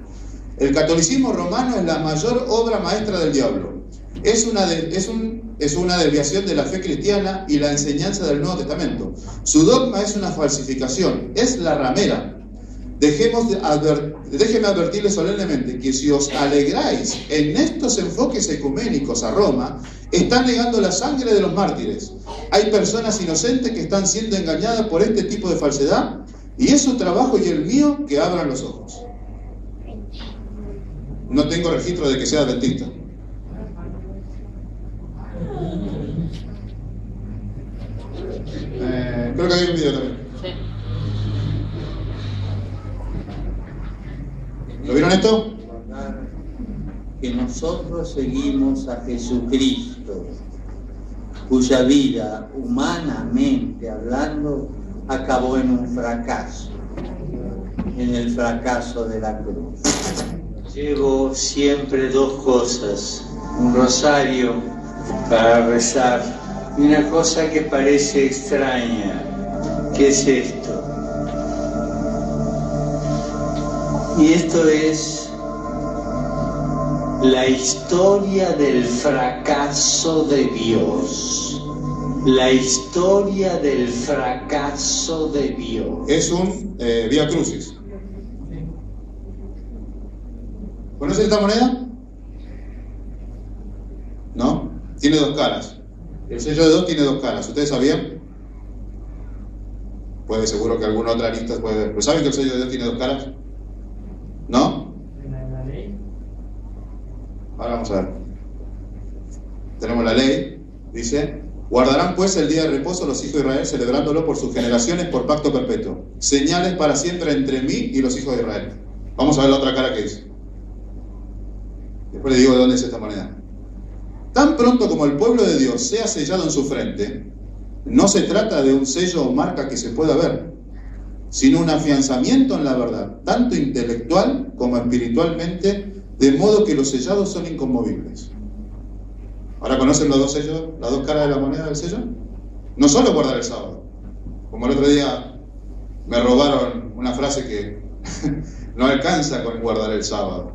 [SPEAKER 1] El catolicismo romano es la mayor obra maestra del diablo. Es una desviación de la fe cristiana y la enseñanza del Nuevo Testamento. Su dogma es una falsificación, es la ramera. Déjeme advertirles solemnemente que si os alegráis en estos enfoques ecuménicos a Roma, están negando la sangre de los mártires. Hay personas inocentes que están siendo engañadas por este tipo de falsedad y es su trabajo y el mío que abran los ojos. No tengo registro de que sea adventista. Creo que hay un video también. ¿Lo vieron esto?
[SPEAKER 20] Que nosotros seguimos a Jesucristo, cuya vida, humanamente hablando, acabó en un fracaso, en el fracaso de la cruz. Llevo siempre dos cosas, un rosario para rezar y una cosa que parece extraña. ¿Qué es esto? Y esto es la historia del fracaso de Dios. La historia del fracaso de Dios.
[SPEAKER 1] Es un Vía Crucis. ¿Conocen esta moneda? ¿No? Tiene dos caras. El sello de Dios tiene dos caras. ¿Ustedes sabían? Puede, seguro que alguna otra lista puede ver. ¿Pero saben que el sello de Dios tiene dos caras? ¿No? Ahora vamos a ver. Tenemos la ley. Dice: guardarán pues el día de reposo los hijos de Israel, celebrándolo por sus generaciones por pacto perpetuo. Señales para siempre entre mí y los hijos de Israel. Vamos a ver la otra cara que dice. Después le digo de dónde es esta moneda. Tan pronto como el pueblo de Dios sea sellado en su frente, no se trata de un sello o marca que se pueda ver, sino un afianzamiento en la verdad, tanto intelectual como espiritualmente, de modo que los sellados son inconmovibles. ¿Ahora conocen los dos sellos, las dos caras de la moneda del sello? No solo guardar el sábado. Como el otro día me robaron una frase que no alcanza con guardar el sábado,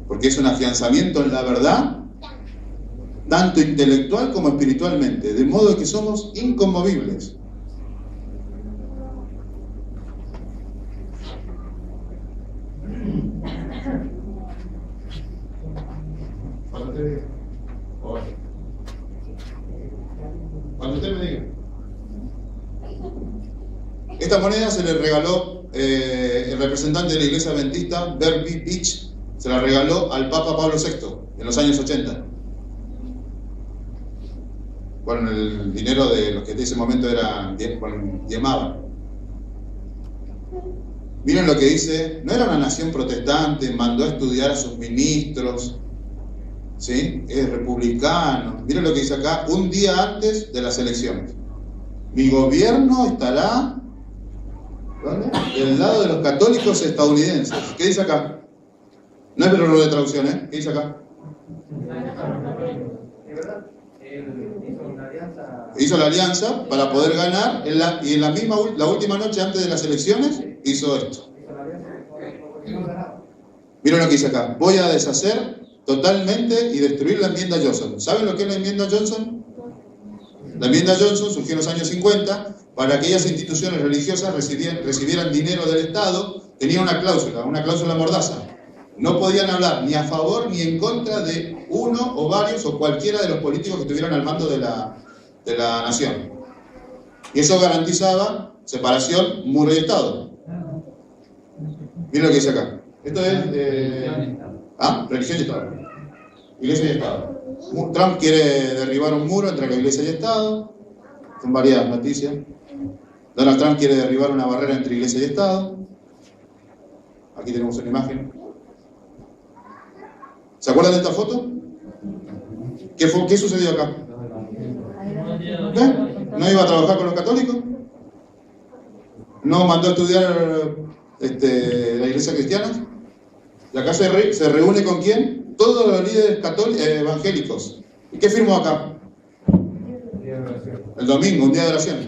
[SPEAKER 1] porque es un afianzamiento en la verdad tanto intelectual como espiritualmente, de modo que somos inconmovibles. Cuando usted me diga. Esta moneda se le regaló el representante de la iglesia adventista, Bert B. Beach, se la regaló al Papa Pablo VI en los años 80. Bueno, el dinero de los que en ese momento eran diezmaban. Miren lo que dice, no era una nación protestante, mandó a estudiar a sus ministros, ¿sí? Es republicano. Miren lo que dice acá, un día antes de las elecciones. Mi gobierno estará, ¿dónde? Del lado de los católicos estadounidenses. ¿Qué dice acá? No es error de traducción, ¿eh? ¿Qué dice acá? Hizo la alianza para poder ganar y en la última noche antes de las elecciones hizo esto. Miren lo que dice acá. Voy a deshacer totalmente y destruir la enmienda Johnson. ¿Saben lo que es la enmienda Johnson? La enmienda Johnson surgió en los años 50 para que aquellas instituciones religiosas recibieran dinero del Estado. Tenía una cláusula mordaza. No podían hablar ni a favor ni en contra de uno o varios o cualquiera de los políticos que estuvieran al mando de la nación. Y eso garantizaba separación, muro y Estado. Miren lo que dice acá. Esto es religión y Estado. Iglesia y Estado. Trump quiere derribar un muro entre la Iglesia y Estado. Son varias noticias. Donald Trump quiere derribar una barrera entre Iglesia y Estado. Aquí tenemos una imagen. ¿Se acuerdan de esta foto? ¿Qué sucedió acá? ¿No iba a trabajar con los católicos? ¿No mandó a estudiar la iglesia cristiana? ¿Y acá se reúne con quién? Todos los líderes evangélicos. ¿Y qué firmó acá? El domingo, un día de oración.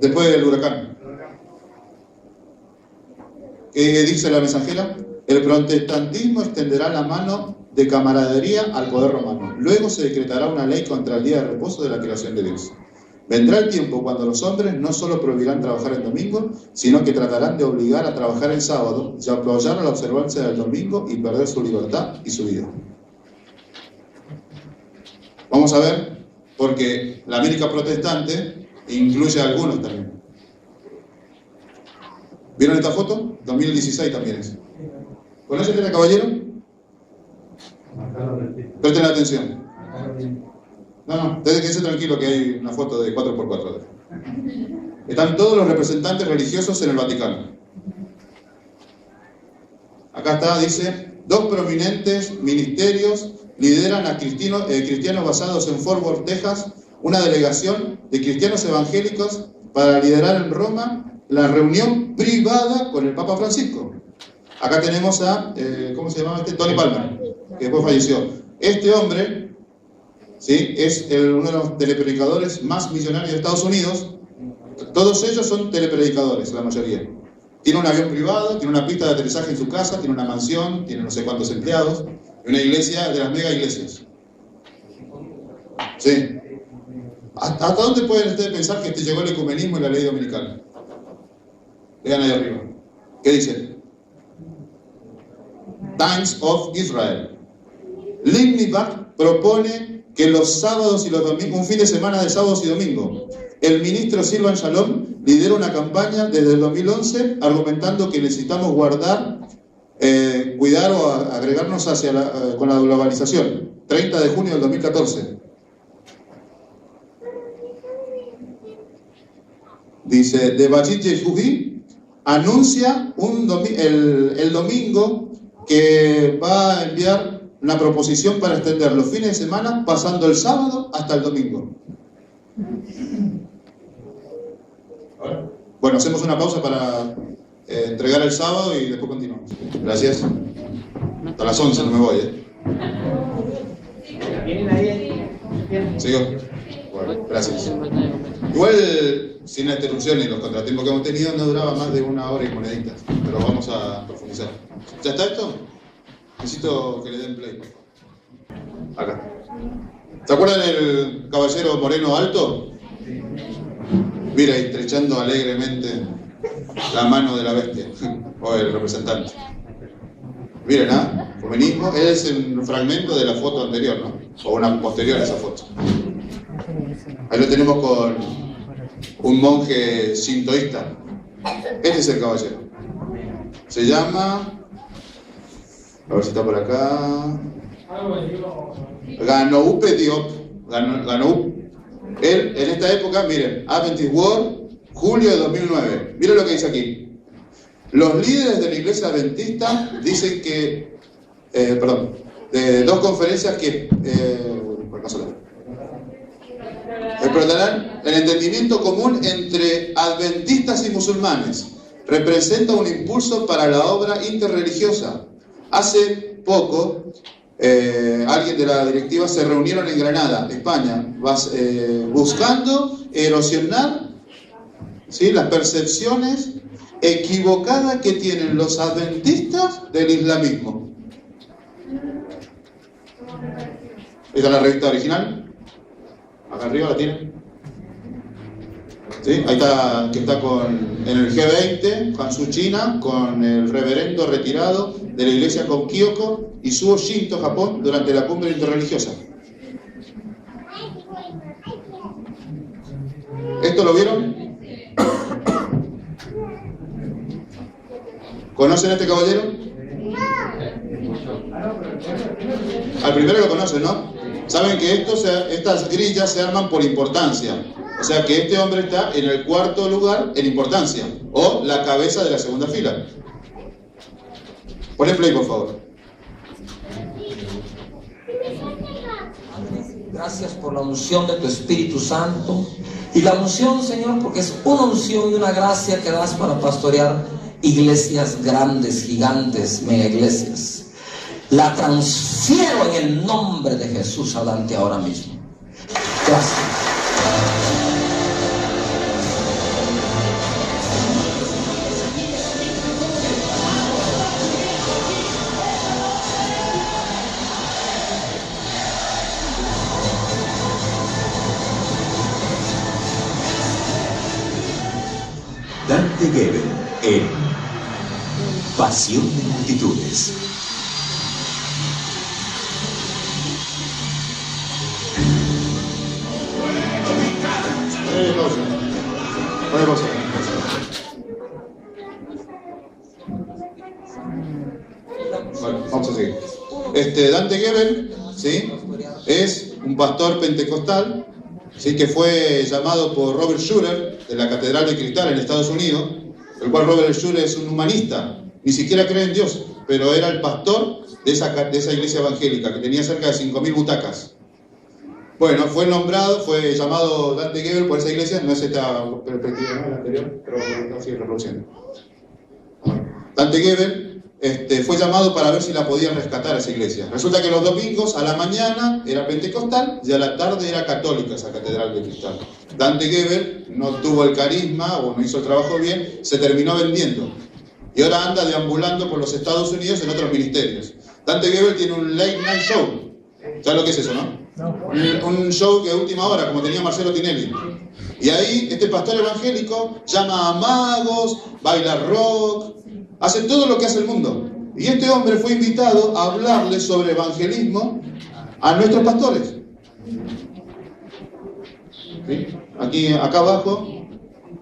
[SPEAKER 1] Después del huracán. ¿Qué dice la mensajera? El protestantismo extenderá la mano de camaradería al poder romano. Luego se decretará una ley contra el día de reposo de la creación de Dios. Vendrá el tiempo cuando los hombres no solo prohibirán trabajar el domingo, sino que tratarán de obligar a trabajar el sábado y apoyar a la observancia del domingo y perder su libertad y su vida. Vamos a ver, porque la América protestante incluye a algunos también. ¿Vieron esta foto? 2016 también es. ¿Conocen a este caballero? Presten atención. No, quédense tranquilo que hay una foto de 4x4. Están todos los representantes religiosos en el Vaticano. Acá está, dice, 2 prominentes ministerios lideran a cristianos basados en Fort Worth, Texas, una delegación de cristianos evangélicos para liderar en Roma la reunión privada con el Papa Francisco. Acá tenemos a, ¿cómo se llamaba este? Tony Palmer, que después falleció. Este hombre, ¿sí? Es uno de los telepredicadores más millonarios de Estados Unidos. Todos ellos son telepredicadores, la mayoría. Tiene un avión privado, tiene una pista de aterrizaje en su casa, tiene una mansión, tiene no sé cuántos empleados, y una iglesia de las mega iglesias. ¿Sí? ¿Hasta dónde pueden ustedes pensar que llegó el ecumenismo y la ley dominical? Vean ahí arriba. ¿Qué dice? Times of Israel. Limbach propone que los sábados y los domingos, un fin de semana de sábados y domingos. El ministro Silvan Shalom lidera una campaña desde el 2011 argumentando que necesitamos cuidar o agregarnos con la globalización. 30 de junio del 2014. Dice, de Bachit Yehuhi anuncia el domingo que va a enviar una proposición para extender los fines de semana pasando el sábado hasta el domingo. Bueno, hacemos una pausa para entregar el sábado y después continuamos. Gracias. Hasta las 11 no me voy, ¿Sigo? Bueno, gracias. Igual, sin la interrupción y los contratiempos que hemos tenido, no duraba más de 1 hora y moneditas. Pero vamos a profundizar. ¿Ya está esto? Necesito que le den play, por favor. Acá. ¿Se acuerdan del caballero moreno alto? Mira, estrechando alegremente la mano de la bestia, o el representante. Miren, feminismo, es un fragmento de la foto anterior, ¿no? O una posterior a esa foto. Ahí lo tenemos con un monje sintoísta. Este es el caballero. Se llama... A ver si está por acá... Ganoupe Diop. Ganoupe. Él, en esta época, miren, Adventist World, julio de 2009. Miren lo que dice aquí. Los líderes de la iglesia adventista dicen que... de dos conferencias que... explotarán el entendimiento común entre adventistas y musulmanes. Representa un impulso para la obra interreligiosa. Hace poco, alguien de la directiva se reunieron en Granada, España, buscando erosionar, ¿sí?, las percepciones equivocadas que tienen los adventistas del islamismo. ¿Esta es la revista original? Acá arriba la tienen. ¿Sí? Ahí está, que está en el G20, Hansu China, con el reverendo retirado de la iglesia con Kyoko y Suo Shinto, Japón, durante la cumbre interreligiosa. ¿Esto lo vieron? ¿Conocen a este caballero? Al primero lo conocen, ¿no? Saben que estas grillas se arman por importancia. O sea que este hombre está en el cuarto lugar en importancia, o la cabeza de la segunda fila. Ponle play, por favor.
[SPEAKER 21] Gracias por la unción de tu Espíritu Santo. Y la unción, Señor, porque es una unción y una gracia que das para pastorear iglesias grandes, gigantes, mega iglesias. La transfiero en el nombre de Jesús a Dante ahora mismo. Gracias.
[SPEAKER 12] Dante Gebel en Pasión de Multitudes.
[SPEAKER 1] Bueno, vamos a seguir. Dante Gebel, ¿sí?, es un pastor pentecostal, ¿sí?, que fue llamado por Robert Schuller de la Catedral de Cristal en Estados Unidos, el cual Robert Schuller es un humanista, ni siquiera cree en Dios, pero era el pastor de esa iglesia evangélica que tenía cerca de 5.000 butacas. Bueno, fue llamado Dante Gebel por esa iglesia, no es esta perspectiva, ¿no?, la anterior, pero no sigue reproduciendo. Dante Gebel fue llamado para ver si la podían rescatar a esa iglesia. Resulta que los domingos a la mañana era pentecostal y a la tarde era católica esa catedral de cristal. Dante Gebel no tuvo el carisma o no hizo el trabajo bien, se terminó vendiendo y ahora anda deambulando por los Estados Unidos en otros ministerios. Dante Gebel tiene un late night show. ¿Sabes lo que es eso, no? Un show que a última hora, como tenía Marcelo Tinelli. Y ahí este pastor evangélico llama a magos, baila rock, hace todo lo que hace el mundo. Y este hombre fue invitado a hablarle sobre evangelismo a nuestros pastores. ¿Sí? Acá abajo,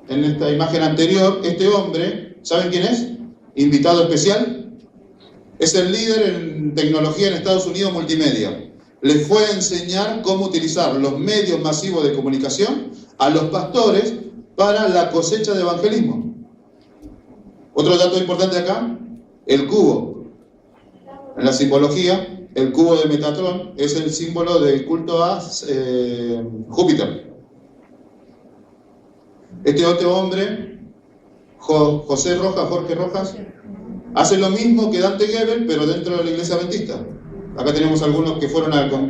[SPEAKER 1] en esta imagen anterior, este hombre, ¿saben quién es? Invitado especial. Es el líder en tecnología en Estados Unidos multimedia. Le fue a enseñar cómo utilizar los medios masivos de comunicación a los pastores para la cosecha de evangelismo. Otro dato importante acá, el cubo. En la simbología, el cubo de Metatron es el símbolo del culto a Júpiter. Este otro hombre, Jorge Rojas, hace lo mismo que Dante Gebel, pero dentro de la iglesia adventista. Acá tenemos algunos que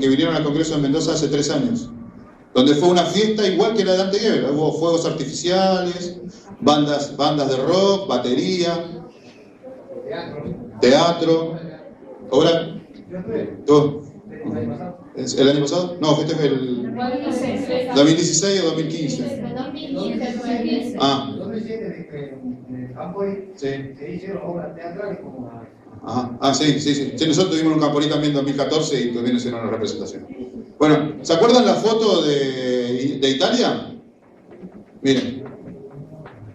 [SPEAKER 1] vinieron al Congreso de Mendoza hace 3 años, donde fue una fiesta igual que la de Dante Gebel. Hubo fuegos artificiales, bandas de rock, batería, teatro. ¿Ahora? ¿Todo? ¿El año pasado? No, fuiste el 2016 o 2015. Ah. Sí. Ajá. Ah, sí. Sí, nosotros tuvimos un Camporí también en 2014 y también hicieron una representación. Bueno, ¿se acuerdan la foto de Italia? Miren.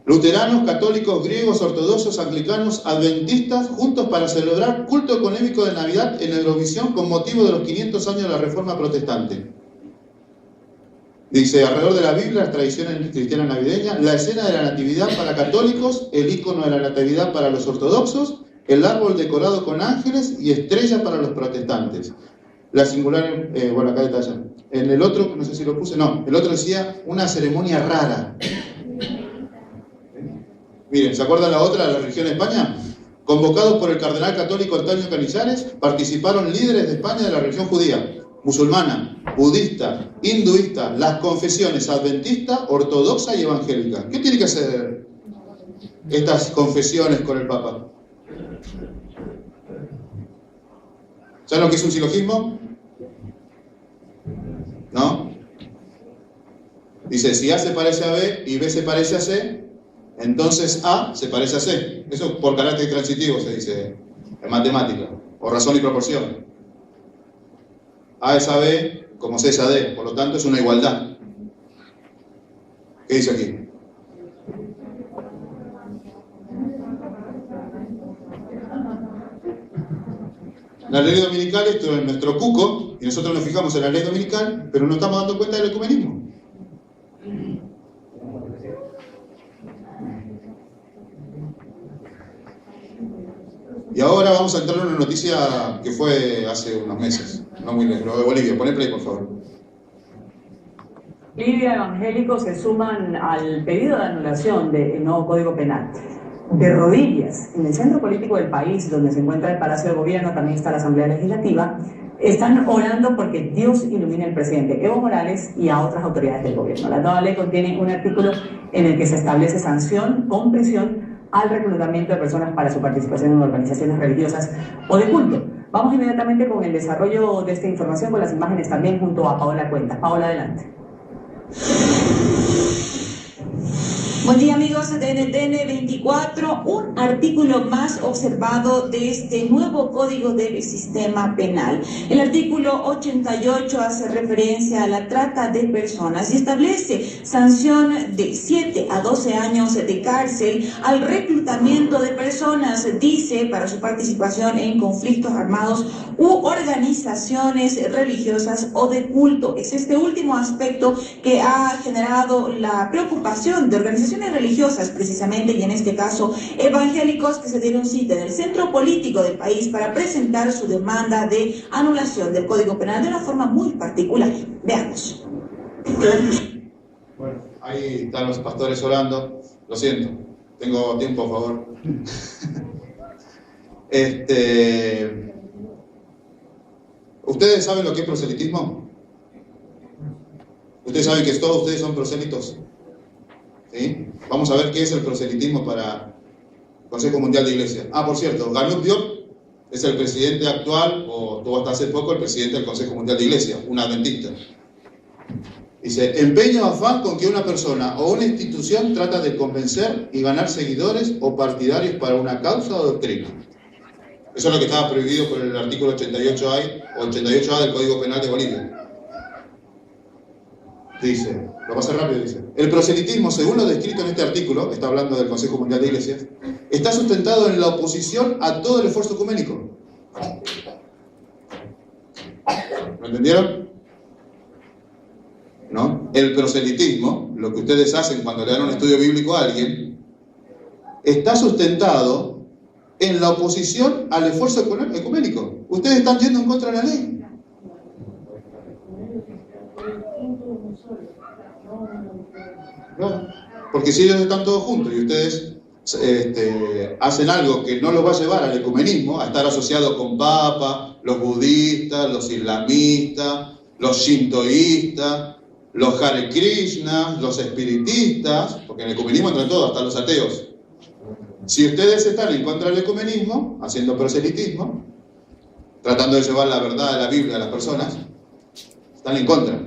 [SPEAKER 1] Luteranos, católicos, griegos, ortodoxos, anglicanos, adventistas, juntos para celebrar culto económico de Navidad en Eurovisión con motivo de los 500 años de la Reforma Protestante. Dice, alrededor de la Biblia, las tradiciones cristianas navideñas, la escena de la Natividad para católicos, el icono de la Natividad para los ortodoxos, el árbol decorado con ángeles y estrella para los protestantes. La singular, bueno, acá detallan. En el otro, no sé si lo puse, no, el otro decía una ceremonia rara. Miren, ¿se acuerdan la otra de la religión de España? Convocados por el cardenal católico Antonio Canizares, participaron líderes de España de la religión judía, musulmana, budista, hinduista, las confesiones adventista, ortodoxa y evangélica. ¿Qué tiene que hacer estas confesiones con el Papa? ¿Saben lo que es un silogismo? ¿No? Dice, si A se parece a B y B se parece a C, entonces A se parece a C. Eso por carácter transitivo se dice en matemática, o razón y proporción. A es a B como C es a D, por lo tanto es una igualdad. ¿Qué dice aquí? La ley dominical, esto es nuestro cuco, y nosotros nos fijamos en la ley dominical, pero no estamos dando cuenta del ecumenismo. Y ahora vamos a entrar en una noticia que fue hace unos meses, no muy lejos, lo de Bolivia. Poné play, por favor.
[SPEAKER 6] Bolivia, evangélicos se suman al pedido de anulación del nuevo Código Penal. De rodillas, en el centro político del país, donde se encuentra el Palacio de Gobierno, también está la Asamblea Legislativa, están orando porque Dios ilumine al presidente Evo Morales y a otras autoridades del gobierno. La nueva ley contiene un artículo en el que se establece sanción con prisión al reclutamiento de personas para su participación en organizaciones religiosas o de culto. Vamos inmediatamente con el desarrollo de esta información, con las imágenes también junto a Paola Cuentas. Paola, adelante.
[SPEAKER 8] Buen día amigos de NTN 24, un artículo más observado de este nuevo Código del Sistema Penal. El artículo 88 hace referencia a la trata de personas y establece sanción de 7 a 12 años de cárcel al reclutamiento de personas, dice, para su participación en conflictos armados u organizaciones religiosas o de culto. Es este último aspecto que ha generado la preocupación de organizaciones religiosas, precisamente, y en este caso evangélicos, que se dieron cita en el centro político del país para presentar su demanda de anulación del Código Penal de una forma muy particular. Veamos.
[SPEAKER 1] Bueno, ahí están los pastores orando. Lo siento, tengo tiempo, a favor. ¿Ustedes saben lo que es proselitismo? ¿Ustedes saben que todos ustedes son prosélitos? ¿Sí? Vamos a ver qué es el proselitismo para el Consejo Mundial de Iglesia. Ah, por cierto, Gallup Diop es el presidente actual, o tuvo hasta hace poco el presidente del Consejo Mundial de Iglesia, un adventista. Dice, empeño o afán con que una persona o una institución trata de convencer y ganar seguidores o partidarios para una causa o doctrina. Eso es lo que estaba prohibido por el artículo 88A del Código Penal de Bolivia. Dice, lo va a hacer rápido, dice. El proselitismo, según lo descrito en este artículo, está hablando del Consejo Mundial de Iglesias, está sustentado en la oposición a todo el esfuerzo ecuménico. ¿Lo entendieron? ¿No? El proselitismo, lo que ustedes hacen cuando le dan un estudio bíblico a alguien, está sustentado en la oposición al esfuerzo ecuménico. Ustedes están yendo en contra de la ley. No, porque si ellos están todos juntos y ustedes hacen algo que no los va a llevar al ecumenismo, a estar asociados con Papa, los budistas, los islamistas, los shintoístas, los Hare Krishna, los espiritistas, porque en el ecumenismo entran todos, hasta los ateos. Si ustedes están en contra del ecumenismo, haciendo proselitismo, tratando de llevar la verdad de la Biblia a las personas, están en contra.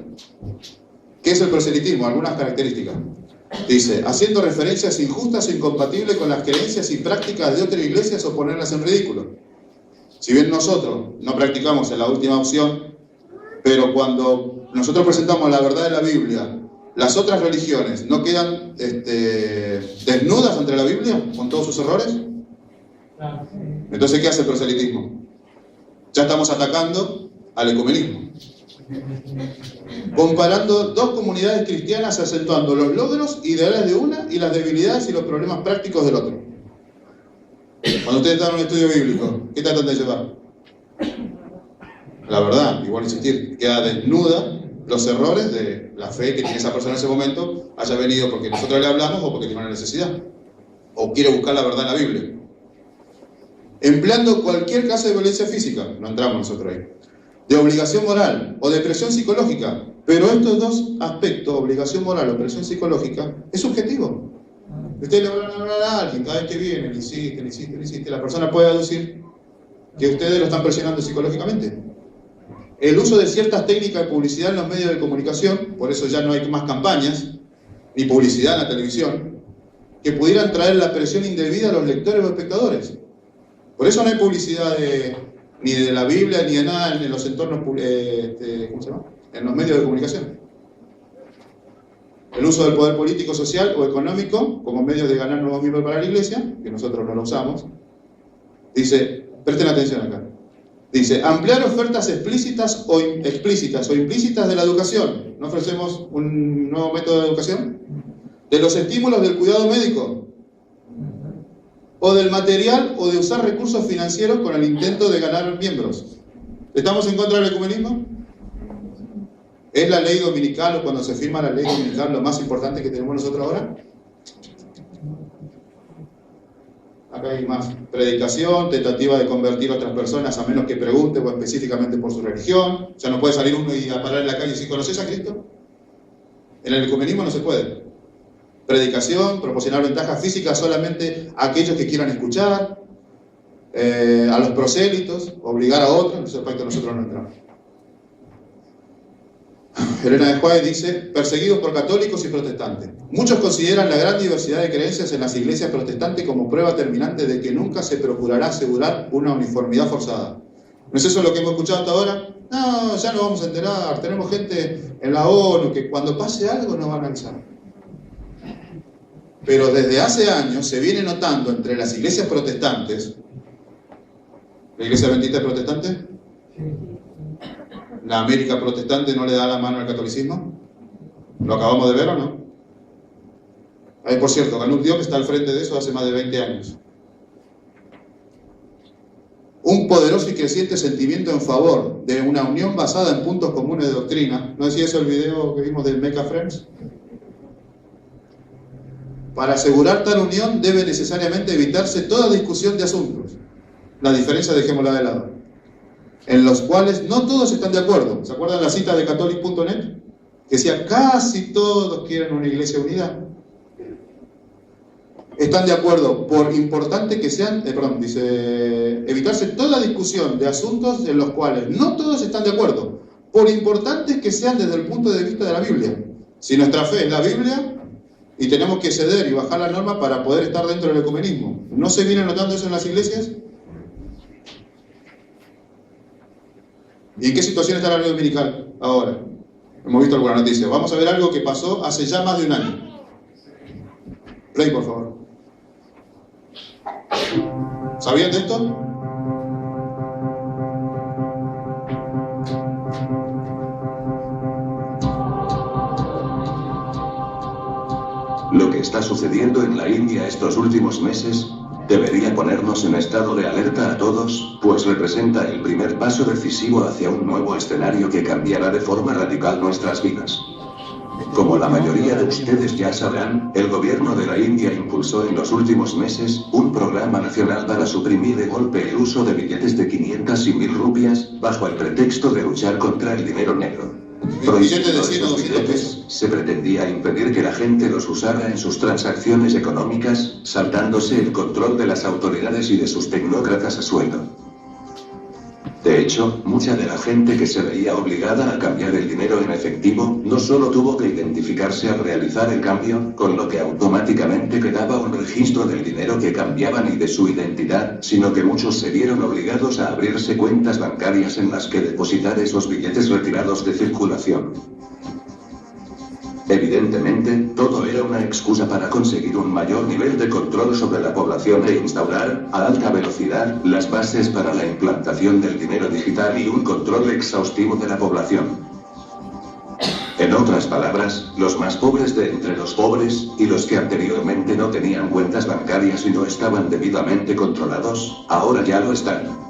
[SPEAKER 1] ¿Qué es el proselitismo? Algunas características. Dice, haciendo referencias injustas e incompatibles con las creencias y prácticas de otras iglesias o ponerlas en ridículo. Si bien nosotros no practicamos en la última opción, pero cuando nosotros presentamos la verdad de la Biblia, las otras religiones no quedan desnudas ante la Biblia con todos sus errores. Entonces, ¿qué hace el proselitismo? Ya estamos atacando al ecumenismo, comparando dos comunidades cristianas, acentuando los logros ideales de una y las debilidades y los problemas prácticos del otro. Cuando ustedes están en un estudio bíblico, ¿qué tratan de llevar? La verdad, igual insistir, queda desnuda los errores de la fe que tiene esa persona en ese momento, haya venido porque nosotros le hablamos o porque tiene una necesidad, o quiere buscar la verdad en la Biblia. Empleando cualquier caso de violencia física, no entramos nosotros ahí, de obligación moral o de presión psicológica, pero estos dos aspectos, obligación moral o presión psicológica, es subjetivo. Ustedes le van a hablar a alguien cada vez que viene, le insiste, la persona puede aducir que ustedes lo están presionando psicológicamente. El uso de ciertas técnicas de publicidad en los medios de comunicación, por eso ya no hay más campañas, ni publicidad en la televisión, que pudieran traer la presión indebida a los lectores o espectadores. Por eso no hay publicidad ni de la Biblia ni de nada en los entornos, ¿cómo se llama? En los medios de comunicación. El uso del poder político, social o económico como medio de ganar nuevos miembros para la iglesia, que nosotros no lo usamos. Dice, presten atención acá. Dice, ampliar ofertas explícitas o implícitas de la educación. ¿No ofrecemos un nuevo método de educación? De los estímulos del cuidado médico. O del material o de usar recursos financieros con el intento de ganar miembros. ¿Estamos en contra del ecumenismo? ¿Es la ley dominical o cuando se firma la ley dominical lo más importante que tenemos nosotros ahora? Acá hay más. Predicación, tentativa de convertir a otras personas a menos que pregunte o específicamente por su religión. O sea, no puede salir uno y a parar en la calle y decir, ¿conoces a Cristo? En el ecumenismo no se puede. Predicación, proporcionar ventajas físicas solamente a aquellos que quieran escuchar, a los prosélitos, obligar a otros, en ese aspecto nosotros no entramos. Elena de White dice, perseguidos por católicos y protestantes. Muchos consideran la gran diversidad de creencias en las iglesias protestantes como prueba terminante de que nunca se procurará asegurar una uniformidad forzada. ¿No es eso lo que hemos escuchado hasta ahora? No, ya nos vamos a enterar, tenemos gente en la ONU que cuando pase algo nos van a avisar. Pero desde hace años se viene notando entre las iglesias protestantes, ¿la iglesia adventista es protestante? ¿La América protestante no le da la mano al catolicismo? ¿Lo acabamos de ver o no? Ahí, por cierto, Gallup Diop está al frente de eso hace más de 20 años. Un poderoso y creciente sentimiento en favor de una unión basada en puntos comunes de doctrina. ¿No decía eso el video que vimos del Mecca Friends? Para asegurar tal unión debe necesariamente evitarse toda discusión de asuntos. La diferencia dejémosla de lado. En los cuales no todos están de acuerdo. ¿Se acuerdan la cita de catholic.net? Que decía, casi todos quieren una iglesia unida. Están de acuerdo, por importante que sean, dice, evitarse toda discusión de asuntos en los cuales no todos están de acuerdo, por importantes que sean desde el punto de vista de la Biblia. Si nuestra fe es la Biblia, y tenemos que ceder y bajar la norma para poder estar dentro del ecumenismo. ¿No se viene notando eso en las iglesias? ¿Y en qué situación está la ley dominical ahora? Hemos visto alguna noticia. Vamos a ver algo que pasó hace ya más de un año. Play, por favor. ¿Sabían de esto?
[SPEAKER 5] Lo que está sucediendo en la India estos últimos meses debería ponernos en estado de alerta a todos, pues representa el primer paso decisivo hacia un nuevo escenario que cambiará de forma radical nuestras vidas. Como la mayoría de ustedes ya sabrán, el gobierno de la India impulsó en los últimos meses un programa nacional para suprimir de golpe el uso de billetes de 500 y 1000 rupias, bajo el pretexto de luchar contra el dinero negro. Prohibiendo estos billetes, se pretendía impedir que la gente los usara en sus transacciones económicas, saltándose el control de las autoridades y de sus tecnócratas a sueldo. De hecho, mucha de la gente que se veía obligada a cambiar el dinero en efectivo, no solo tuvo que identificarse al realizar el cambio, con lo que automáticamente quedaba un registro del dinero que cambiaban y de su identidad, sino que muchos se vieron obligados a abrirse cuentas bancarias en las que depositar esos billetes retirados de circulación. Evidentemente, todo era una excusa para conseguir un mayor nivel de control sobre la población e instaurar, a alta velocidad, las bases para la implantación del dinero digital y un control exhaustivo de la población. En otras palabras, los más pobres de entre los pobres, y los que anteriormente no tenían cuentas bancarias y no estaban debidamente controlados, ahora ya lo están.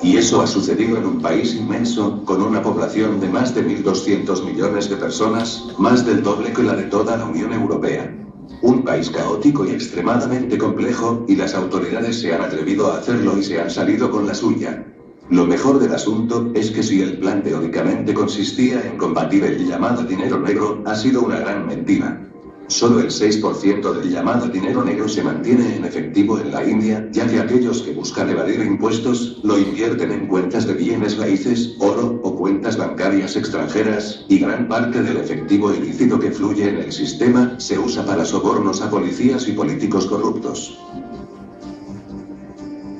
[SPEAKER 5] Y eso ha sucedido en un país inmenso, con una población de más de 1.200 millones de personas, más del doble que la de toda la Unión Europea. Un país caótico y extremadamente complejo, y las autoridades se han atrevido a hacerlo y se han salido con la suya. Lo mejor del asunto es que si el plan teóricamente consistía en combatir el llamado dinero negro, ha sido una gran mentira. Solo el 6% del llamado dinero negro se mantiene en efectivo en la India, ya que aquellos que buscan evadir impuestos, lo invierten en cuentas de bienes raíces, oro o cuentas bancarias extranjeras, y gran parte del efectivo ilícito que fluye en el sistema se usa para sobornos a policías y políticos corruptos.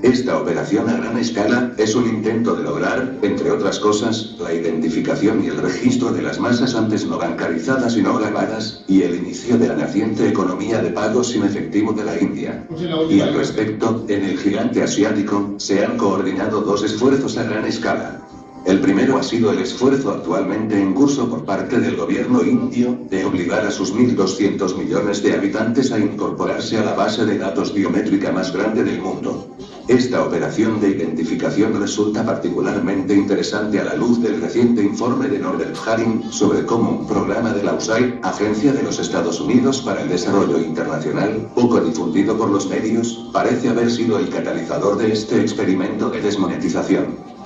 [SPEAKER 5] Esta operación a gran escala es un intento de lograr, entre otras cosas, la identificación y el registro de las masas antes no bancarizadas y no grabadas, y el inicio de la naciente economía de pagos sin efectivo de la India. Y al respecto, en el gigante asiático, se han coordinado dos esfuerzos a gran escala. El primero ha sido el esfuerzo actualmente en curso por parte del gobierno indio de obligar a sus 1.200 millones de habitantes a incorporarse a la base de datos biométrica más grande del mundo. Esta operación de identificación resulta particularmente interesante a la luz del reciente informe de Norbert Haring sobre cómo un programa de la USAID, Agencia de los Estados Unidos para el Desarrollo Internacional, poco difundido por los medios, parece haber sido el catalizador de este experimento de desmonetización.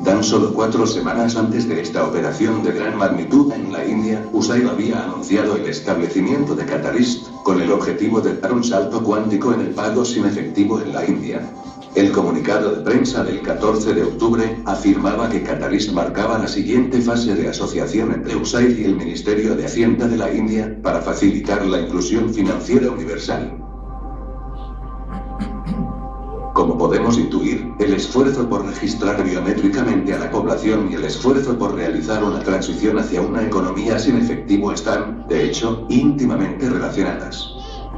[SPEAKER 5] Tan solo 4 semanas antes de esta operación de gran magnitud en la India, USAID había anunciado el establecimiento de Catalyst, con el objetivo de dar un salto cuántico en el pago sin efectivo en la India. El comunicado de prensa del 14 de octubre afirmaba que Catalyst marcaba la siguiente fase de asociación entre USAID y el Ministerio de Hacienda de la India para facilitar la inclusión financiera universal. Como podemos intuir, el esfuerzo por registrar biométricamente a la población y el esfuerzo por realizar una transición hacia una economía sin efectivo están, de hecho, íntimamente relacionadas.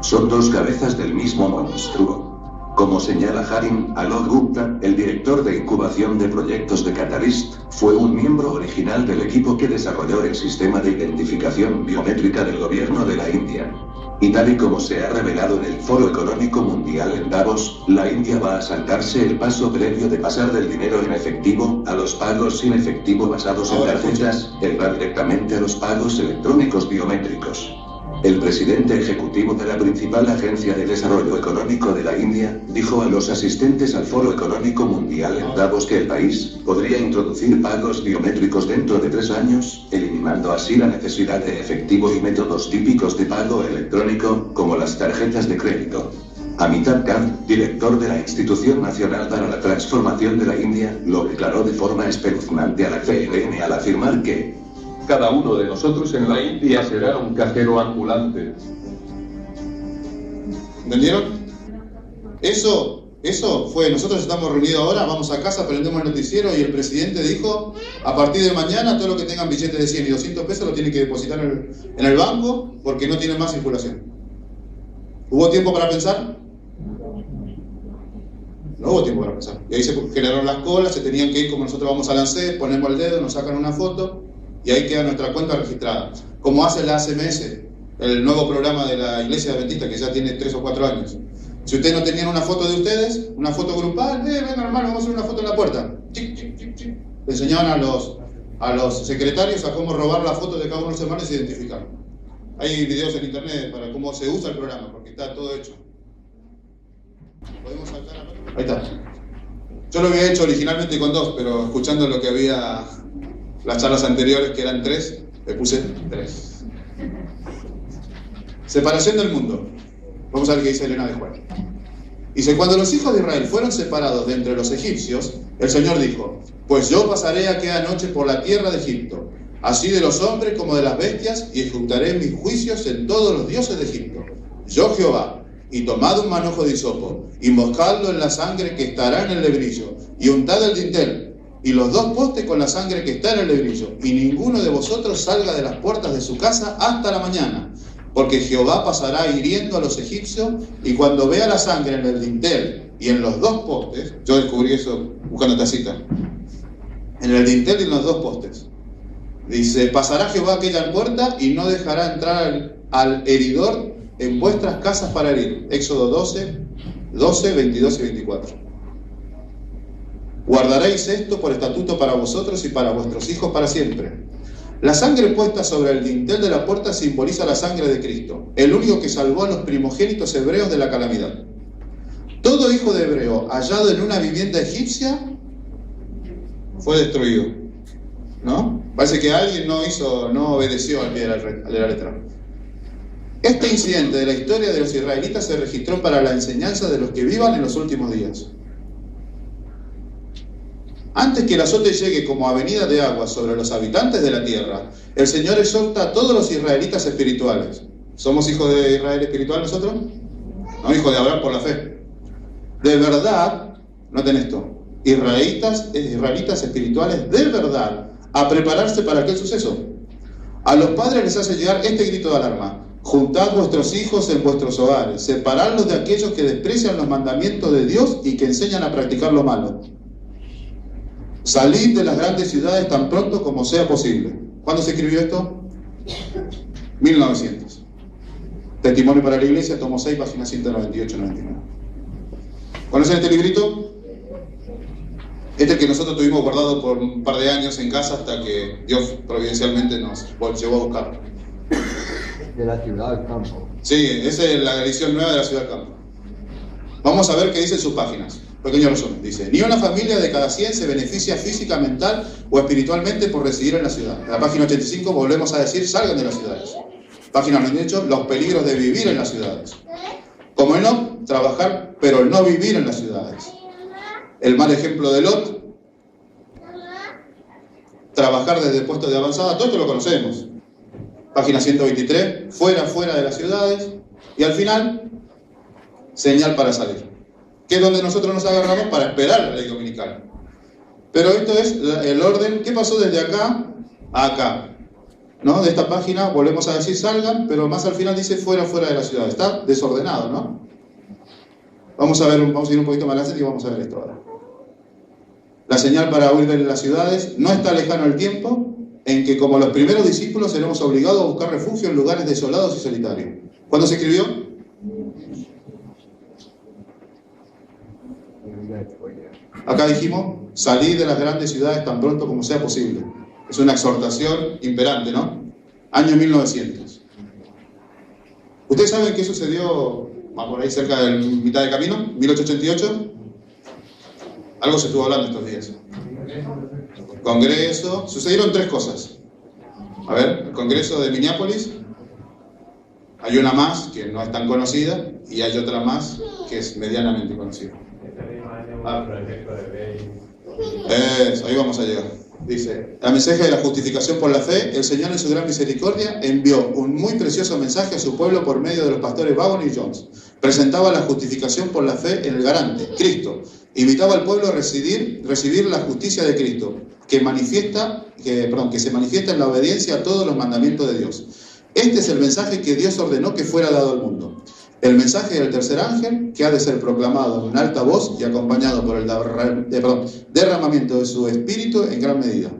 [SPEAKER 5] Son dos cabezas del mismo monstruo. Como señala Haring, Alok Gupta, el director de incubación de proyectos de Catalyst, fue un miembro original del equipo que desarrolló el sistema de identificación biométrica del gobierno de la India. Y tal y como se ha revelado en el Foro Económico Mundial en Davos, la India va a saltarse el paso previo de pasar del dinero en efectivo a los pagos sin efectivo basados en tarjetas, y va directamente a los pagos electrónicos biométricos. El presidente ejecutivo de la principal agencia de desarrollo económico de la India dijo a los asistentes al Foro Económico Mundial en Davos que el país podría introducir pagos biométricos dentro de 3 años, eliminando así la necesidad de efectivo y métodos típicos de pago electrónico, como las tarjetas de crédito. Amitabh Kant, director de la Institución Nacional para la Transformación de la India, lo declaró de forma espeluznante a la CNN al afirmar que
[SPEAKER 7] cada uno de nosotros en la India será un cajero ambulante.
[SPEAKER 1] ¿Entendieron? Eso fue, nosotros estamos reunidos ahora, vamos a casa, prendemos el noticiero y el presidente dijo, a partir de mañana todo lo que tengan billetes de 100 y 200 pesos lo tienen que depositar en el banco porque no tienen más circulación. ¿Hubo tiempo para pensar? No hubo tiempo para pensar. Y ahí se generaron las colas, se tenían que ir como nosotros vamos a Lancet, ponemos el dedo, nos sacan una foto y ahí queda nuestra cuenta registrada. Como hace la ACMS, el nuevo programa de la Iglesia Adventista que ya tiene 3 o 4 años. Si ustedes no tenían una foto de ustedes, una foto grupal, venga hermano, vamos a hacer una foto en la puerta. Chic, chic, chic, chic. Le enseñaban a los secretarios a cómo robar la foto de cada uno de los hermanos y identificarlo. Hay videos en internet para cómo se usa el programa, porque está todo hecho. ¿Podemos saltar a... Ahí está. Yo lo había hecho originalmente con 2, pero escuchando lo que había... Las charlas anteriores, que eran 3, le puse 3. Separación del mundo. Vamos a ver qué dice Elena de Juan. Dice, cuando los hijos de Israel fueron separados de entre los egipcios, El Señor dijo: pues yo pasaré aquella noche por la tierra de Egipto, así de los hombres como de las bestias, y ejecutaré mis juicios en todos los dioses de Egipto. Yo Jehová. Y tomad un manojo de hisopo, y mojadlo en la sangre que estará en el lebrillo, y untad el dintel, y los 2 postes con la sangre que está en el lebrillo, y ninguno de vosotros salga de las puertas de su casa hasta la mañana, porque Jehová pasará hiriendo a los egipcios, y cuando vea la sangre en el dintel y en los 2 postes, yo descubrí eso buscando esta cita, en el dintel y en los 2 postes, dice: pasará Jehová aquella puerta y no dejará entrar al heridor en vuestras casas para herir. Éxodo 12, 22 y 24. Guardaréis esto por estatuto para vosotros y para vuestros hijos para siempre. La sangre puesta sobre el dintel de la puerta simboliza la sangre de Cristo, el único que salvó a los primogénitos hebreos de la calamidad. Todo hijo de hebreo hallado en una vivienda egipcia fue destruido, ¿no? Parece que alguien no obedeció al pie de la letra. Este incidente de la historia de los israelitas se registró para la enseñanza de los que vivan en los últimos días. Antes que el azote llegue como avenida de agua sobre los habitantes de la tierra, el Señor exhorta a todos los israelitas espirituales. ¿Somos hijos de Israel espiritual nosotros? No, hijos de Abraham por la fe. De verdad, noten esto, israelitas espirituales de verdad, a prepararse para aquel suceso. A los padres les hace llegar este grito de alarma: juntad vuestros hijos en vuestros hogares, separadlos de aquellos que desprecian los mandamientos de Dios y que enseñan a practicar lo malo. Salid de las grandes ciudades tan pronto como sea posible. ¿Cuándo se escribió esto? 1900. Testimonio para la Iglesia, tomo 6, página 198-99. ¿Conocen este librito? Este que nosotros tuvimos guardado por un par de años en casa hasta que Dios providencialmente nos llevó a buscarlo.
[SPEAKER 9] De la ciudad al campo.
[SPEAKER 1] Sí, esa es la edición nueva de la ciudad al campo. Vamos a ver qué dicen sus páginas. Pequeño resumen. Dice: ni una familia de cada 100 se beneficia física, mental o espiritualmente por residir en la ciudad. En la página 85 volvemos a decir: salgan de las ciudades. Página 98, los peligros de vivir en las ciudades. Como no, trabajar, pero el no vivir en las ciudades. El mal ejemplo de Lot. Trabajar desde puestos de avanzada. Todo esto lo conocemos. Página 123, fuera de las ciudades. Y al final, señal para salir. Que es donde nosotros nos agarramos para esperar la ley dominical. Pero esto es el orden. ¿Qué pasó desde acá a acá? ¿No? De esta página volvemos a decir salgan, pero más al final dice fuera de la ciudad. Está desordenado, ¿no? Vamos a ir un poquito más adelante y vamos a ver esto ahora. La señal para huir de las ciudades. No está lejano el tiempo en que, como los primeros discípulos, seremos obligados a buscar refugio en lugares desolados y solitarios. ¿Cuándo se escribió? Acá dijimos, salid de las grandes ciudades tan pronto como sea posible. Es una exhortación imperante, ¿no? Año 1900. ¿Ustedes saben qué sucedió por ahí cerca de mitad de camino? 1888. Algo se estuvo hablando estos días. Congreso. Sucedieron 3 cosas. A ver, el Congreso de Minneapolis. Hay una más que no es tan conocida y hay otra más que es medianamente conocida. Eso, ahí vamos a llegar. Dice: la mensaje de la justificación por la fe. El Señor en su gran misericordia envió un muy precioso mensaje a su pueblo por medio de los pastores Vaughan y Jones. Presentaba la justificación por la fe en el garante, Cristo. Invitaba al pueblo a recibir la justicia de Cristo, que se manifiesta en la obediencia a todos los mandamientos de Dios. Este es el mensaje que Dios ordenó que fuera dado al mundo. El mensaje del tercer ángel, que ha de ser proclamado en alta voz y acompañado por el derramamiento de su espíritu en gran medida.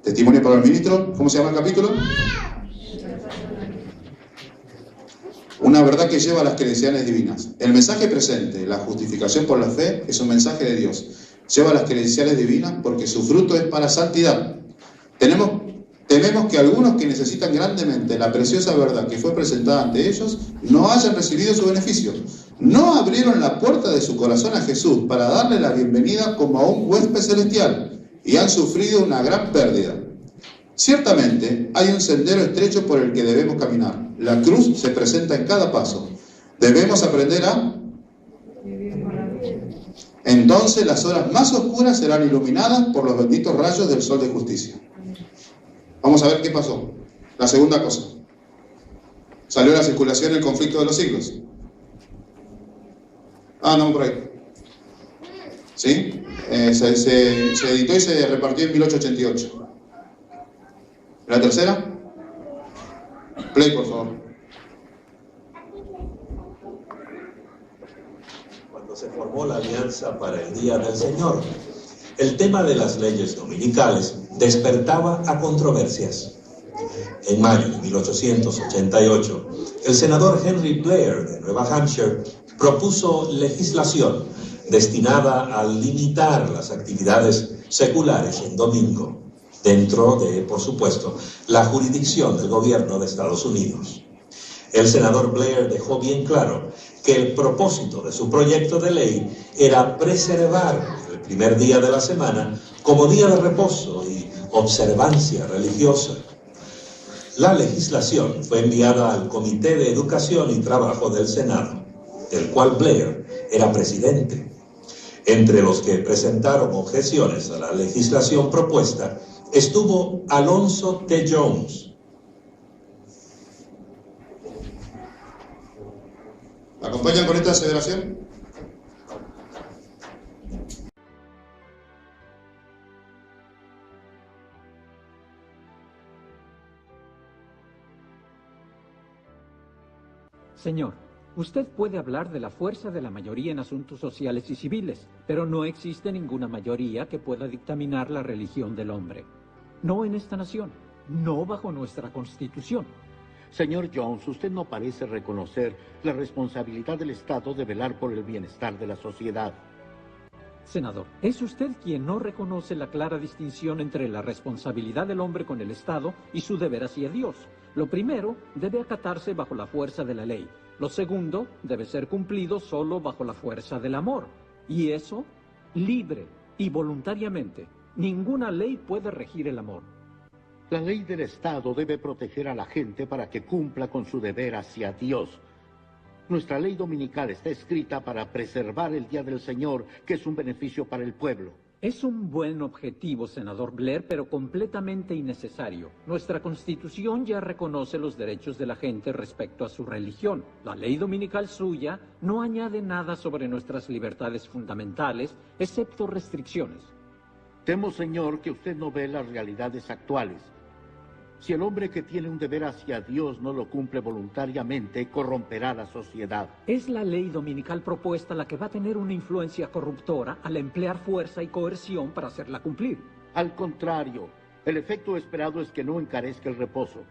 [SPEAKER 1] Testimonio para el ministro. ¿Cómo se llama el capítulo? Una verdad que lleva a las credenciales divinas. El mensaje presente, la justificación por la fe, es un mensaje de Dios. Lleva las credenciales divinas porque su fruto es para santidad. Tememos que algunos que necesitan grandemente la preciosa verdad que fue presentada ante ellos no hayan recibido su beneficio. No abrieron la puerta de su corazón a Jesús para darle la bienvenida como a un huésped celestial y han sufrido una gran pérdida. Ciertamente hay un sendero estrecho por el que debemos caminar. La cruz se presenta en cada paso. Debemos aprender a Entonces las horas más oscuras serán iluminadas por los benditos rayos del sol de justicia. Vamos a ver qué pasó. La segunda cosa. Salió a la circulación el conflicto de los siglos. No, por ahí. ¿Sí? Se editó y se repartió en 1888. ¿La tercera? Play, por favor.
[SPEAKER 15] Cuando se formó la Alianza para el Día del Señor, el tema de las leyes dominicales despertaba a controversias. En mayo de 1888, el senador Henry Blair de Nueva Hampshire propuso legislación destinada a limitar las actividades seculares en domingo, dentro de, por supuesto, la jurisdicción del gobierno de Estados Unidos. El senador Blair dejó bien claro que el propósito de su proyecto de ley era preservar el primer día de la semana como día de reposo y observancia religiosa. La legislación fue enviada al Comité de Educación y Trabajo del Senado, del cual Blair era presidente. Entre los que presentaron objeciones a la legislación propuesta estuvo Alonzo T. Jones.
[SPEAKER 1] ¿Me acompañan con esta aseveración?
[SPEAKER 22] Señor, usted puede hablar de la fuerza de la mayoría en asuntos sociales y civiles, pero no existe ninguna mayoría que pueda dictaminar la religión del hombre. No en esta nación, no bajo nuestra Constitución.
[SPEAKER 23] Señor Jones, usted no parece reconocer la responsabilidad del Estado de velar por el bienestar de la sociedad.
[SPEAKER 22] Senador, es usted quien no reconoce la clara distinción entre la responsabilidad del hombre con el Estado y su deber hacia Dios. Lo primero debe acatarse bajo la fuerza de la ley. Lo segundo debe ser cumplido solo bajo la fuerza del amor. Y eso, libre y voluntariamente. Ninguna ley puede regir el amor.
[SPEAKER 23] La ley del Estado debe proteger a la gente para que cumpla con su deber hacia Dios. Nuestra ley dominical está escrita para preservar el Día del Señor, que es un beneficio para el pueblo.
[SPEAKER 22] Es un buen objetivo, senador Blair, pero completamente innecesario. Nuestra Constitución ya reconoce los derechos de la gente respecto a su religión. La ley dominical suya no añade nada sobre nuestras libertades fundamentales, excepto restricciones.
[SPEAKER 23] Temo, señor, que usted no ve las realidades actuales. Si el hombre que tiene un deber hacia Dios no lo cumple voluntariamente, corromperá la sociedad.
[SPEAKER 22] Es la ley dominical propuesta la que va a tener una influencia corruptora al emplear fuerza y coerción para hacerla cumplir.
[SPEAKER 23] Al contrario, el efecto esperado es que no encarezca el reposo.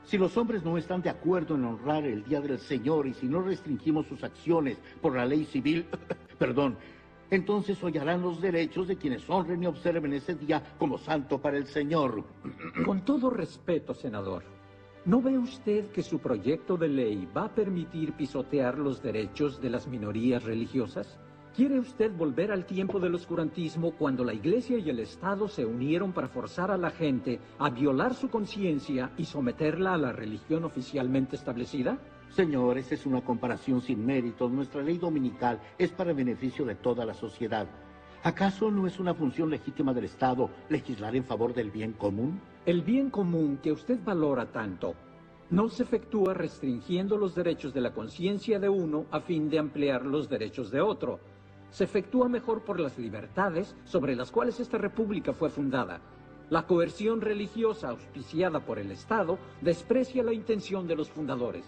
[SPEAKER 23] Si los hombres no están de acuerdo en honrar el Día del Señor y si no restringimos sus acciones por la ley civil, entonces hollarán los derechos de quienes honren y observen ese día como santo para el Señor.
[SPEAKER 22] Con todo respeto, senador, ¿no ve usted que su proyecto de ley va a permitir pisotear los derechos de las minorías religiosas? ¿Quiere usted volver al tiempo del oscurantismo cuando la Iglesia y el Estado se unieron para forzar a la gente a violar su conciencia y someterla a la religión oficialmente establecida?
[SPEAKER 23] Señor, esa es una comparación sin méritos. Nuestra ley dominical es para el beneficio de toda la sociedad. ¿Acaso no es una función legítima del Estado legislar en favor del bien común?
[SPEAKER 22] El bien común que usted valora tanto no se efectúa restringiendo los derechos de la conciencia de uno a fin de ampliar los derechos de otro. Se efectúa mejor por las libertades sobre las cuales esta república fue fundada. La coerción religiosa auspiciada por el Estado desprecia la intención de los fundadores.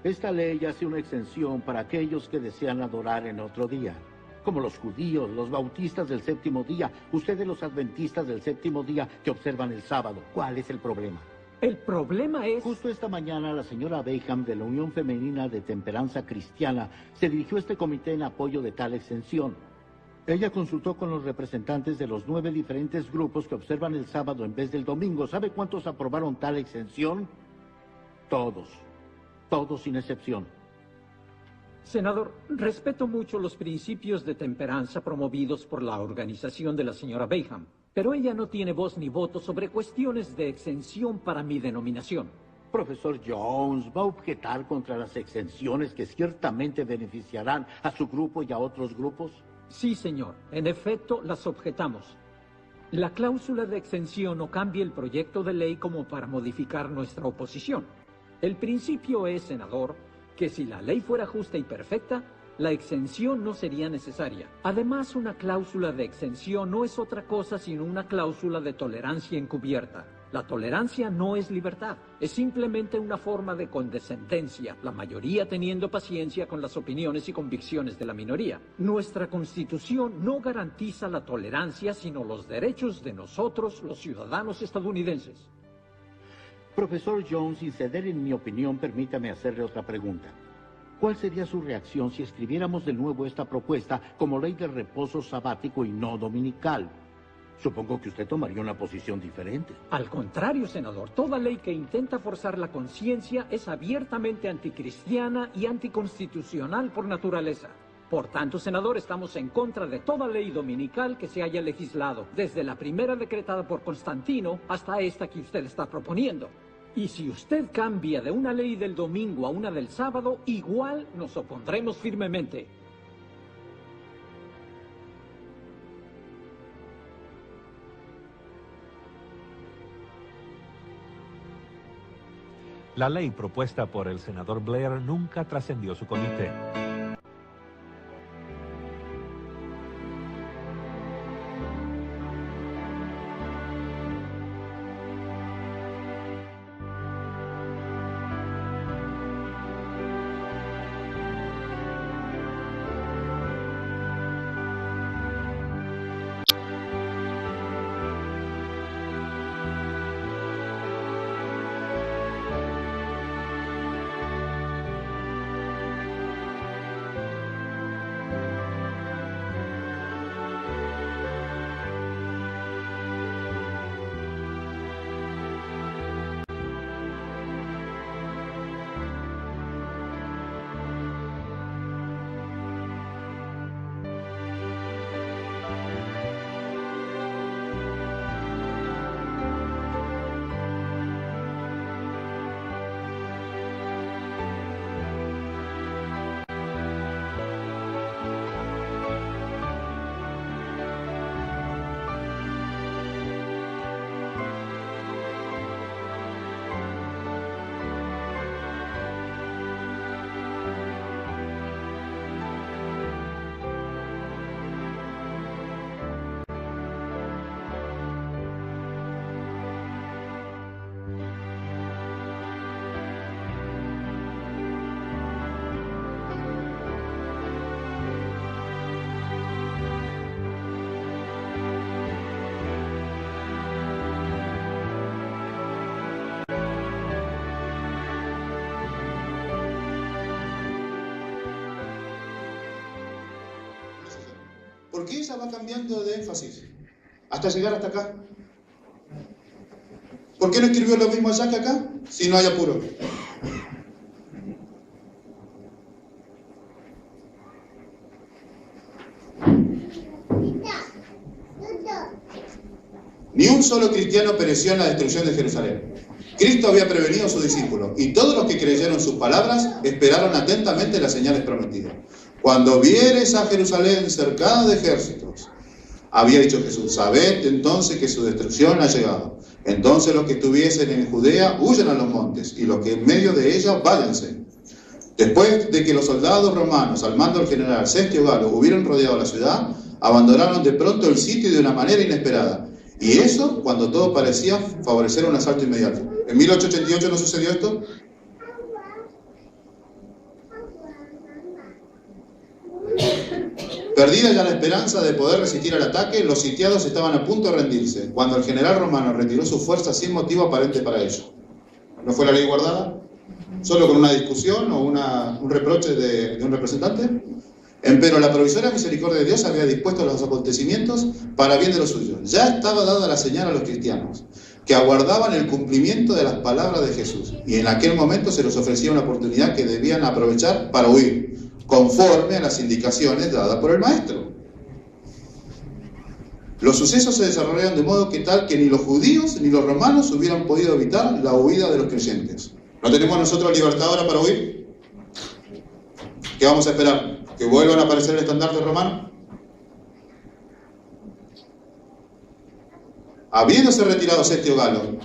[SPEAKER 23] Esta ley hace una exención para aquellos que desean adorar en otro día, como los judíos, los bautistas del séptimo día, ustedes los adventistas del séptimo día que observan el sábado. ¿Cuál es el problema?
[SPEAKER 22] El problema es...
[SPEAKER 23] Justo esta mañana la señora Bayham de la Unión Femenina de Temperanza Cristiana se dirigió a este comité en apoyo de tal exención. Ella consultó con los representantes de los 9 diferentes grupos que observan el sábado en vez del domingo. ¿Sabe cuántos aprobaron tal exención? Todos. Todos sin excepción.
[SPEAKER 22] Senador, respeto mucho los principios de temperanza promovidos por la organización de la señora Bayham, pero ella no tiene voz ni voto sobre cuestiones de exención para mi denominación.
[SPEAKER 23] Profesor Jones, ¿va a objetar contra las exenciones que ciertamente beneficiarán a su grupo y a otros grupos?
[SPEAKER 22] Sí, señor. En efecto, las objetamos. La cláusula de exención no cambia el proyecto de ley como para modificar nuestra oposición. El principio es, senador, que si la ley fuera justa y perfecta, la exención no sería necesaria. Además, una cláusula de exención no es otra cosa sino una cláusula de tolerancia encubierta. La tolerancia no es libertad, es simplemente una forma de condescendencia, la mayoría teniendo paciencia con las opiniones y convicciones de la minoría. Nuestra Constitución no garantiza la tolerancia, sino los derechos de nosotros, los ciudadanos estadounidenses.
[SPEAKER 23] Profesor Jones, sin ceder en mi opinión, permítame hacerle otra pregunta. ¿Cuál sería su reacción si escribiéramos de nuevo esta propuesta como ley de reposo sabático y no dominical? Supongo que usted tomaría una posición diferente.
[SPEAKER 22] Al contrario, senador, toda ley que intenta forzar la conciencia es abiertamente anticristiana y anticonstitucional por naturaleza. Por tanto, senador, estamos en contra de toda ley dominical que se haya legislado, desde la primera decretada por Constantino hasta esta que usted está proponiendo. Y si usted cambia de una ley del domingo a una del sábado, igual nos opondremos firmemente.
[SPEAKER 11] La ley propuesta por el senador Blair nunca trascendió su comité.
[SPEAKER 1] ¿Por qué ella va cambiando de énfasis hasta llegar hasta acá? ¿Por qué no escribió lo mismo allá que acá? Si no hay apuro. Ni un solo cristiano pereció en la destrucción de Jerusalén. Cristo había prevenido a sus discípulos, y todos los que creyeron sus palabras esperaron atentamente las señales prometidas. Cuando vieres a Jerusalén cercada de ejércitos, había dicho Jesús, sabed entonces que su destrucción ha llegado. Entonces los que estuviesen en Judea huyan a los montes, y los que en medio de ella váyanse. Después de que los soldados romanos, al mando del general Sestio Galo, hubieran rodeado la ciudad, abandonaron de pronto el sitio de una manera inesperada. Y eso cuando todo parecía favorecer un asalto inmediato. ¿En 1888 no sucedió esto? Perdida ya la esperanza de poder resistir al ataque, los sitiados estaban a punto de rendirse, cuando el general romano retiró sus fuerzas sin motivo aparente para ello. ¿No fue la ley guardada? ¿Solo con una discusión o un reproche de un representante? Empero la provisoria misericordia de Dios había dispuesto los acontecimientos para bien de los suyos. Ya estaba dada la señal a los cristianos, que aguardaban el cumplimiento de las palabras de Jesús, y en aquel momento se les ofrecía una oportunidad que debían aprovechar para huir, conforme a las indicaciones dadas por el Maestro. Los sucesos se desarrollaron de modo que tal que ni los judíos ni los romanos hubieran podido evitar la huida de los creyentes. ¿No tenemos nosotros libertad ahora para huir? ¿Qué vamos a esperar? ¿Que vuelvan a aparecer el estandarte romano? habiéndose retirado Cestio Galo,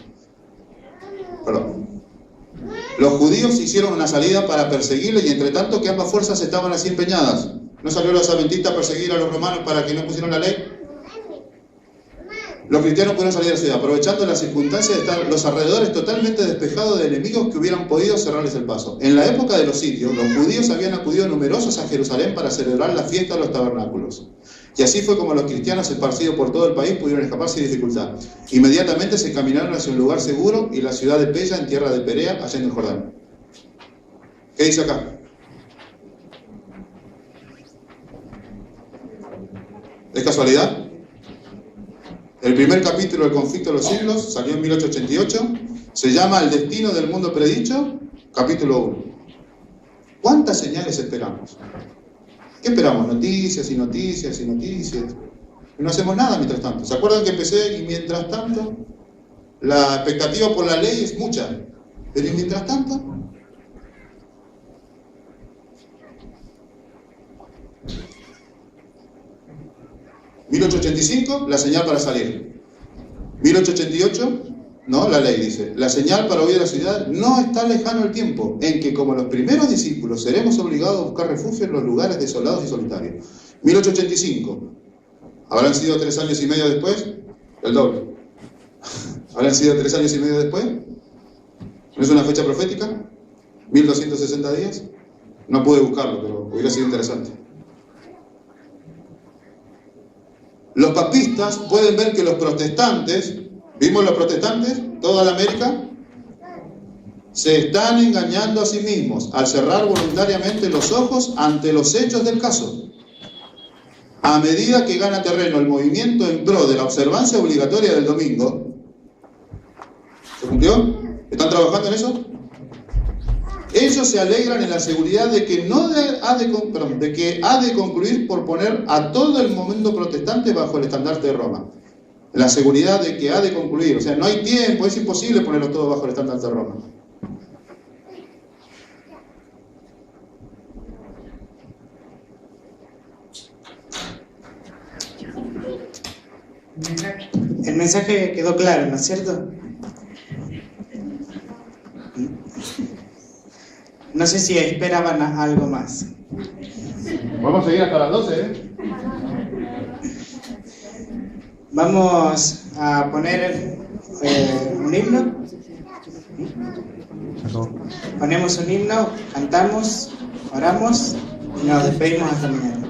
[SPEAKER 1] los judíos hicieron una salida para perseguirle y entre tanto que ambas fuerzas estaban así empeñadas. ¿No salió los adventistas a perseguir a los romanos para que no pusieran la ley? Los cristianos pudieron salir de la ciudad, aprovechando las circunstancias de estar los alrededores totalmente despejados de enemigos que hubieran podido cerrarles el paso. En la época de los sitios, los judíos habían acudido numerosos a Jerusalén para celebrar la fiesta de los tabernáculos. Y así fue como los cristianos esparcidos por todo el país pudieron escapar sin dificultad. Inmediatamente se encaminaron hacia un lugar seguro y la ciudad de Pella, en tierra de Perea, allá en el Jordán. ¿Qué dice acá? ¿Es casualidad? El primer capítulo del conflicto de los siglos salió en 1888, se llama El destino del mundo predicho, capítulo 1. ¿Cuántas señales esperamos? ¿Qué esperamos? Noticias y noticias y noticias. Y no hacemos nada mientras tanto. ¿Se acuerdan que empecé y mientras tanto? La expectativa por la ley es mucha. Pero ¿y mientras tanto? ¿1885? La señal para salir. ¿1888? No, la ley dice, la señal para huir de la ciudad, no está lejano el tiempo en que como los primeros discípulos seremos obligados a buscar refugio en los lugares desolados y solitarios. 1885. ¿Habrán sido 3 años y medio después? El doble. ¿Habrán sido 3 años y medio después? ¿No es una fecha profética? ¿1260 días? No pude buscarlo, pero hubiera sido interesante. Los papistas pueden ver que los protestantes, ¿vimos los protestantes? Toda la América, se están engañando a sí mismos al cerrar voluntariamente los ojos ante los hechos del caso. A medida que gana terreno el movimiento en pro de la observancia obligatoria del domingo, ¿se cumplió? ¿Están trabajando en eso? Ellos se alegran en la seguridad de que ha de concluir por poner a todo el mundo protestante bajo el estandarte de Roma. La seguridad de que ha de concluir, o sea, no hay tiempo, es imposible ponerlo todo bajo el estandarte de Roma.
[SPEAKER 13] El mensaje quedó claro, ¿no es cierto? No sé si esperaban algo más.
[SPEAKER 1] Vamos a seguir hasta las 12, ¿eh?
[SPEAKER 13] Vamos a poner un himno. Ponemos un himno, cantamos, oramos y nos despedimos hasta mañana.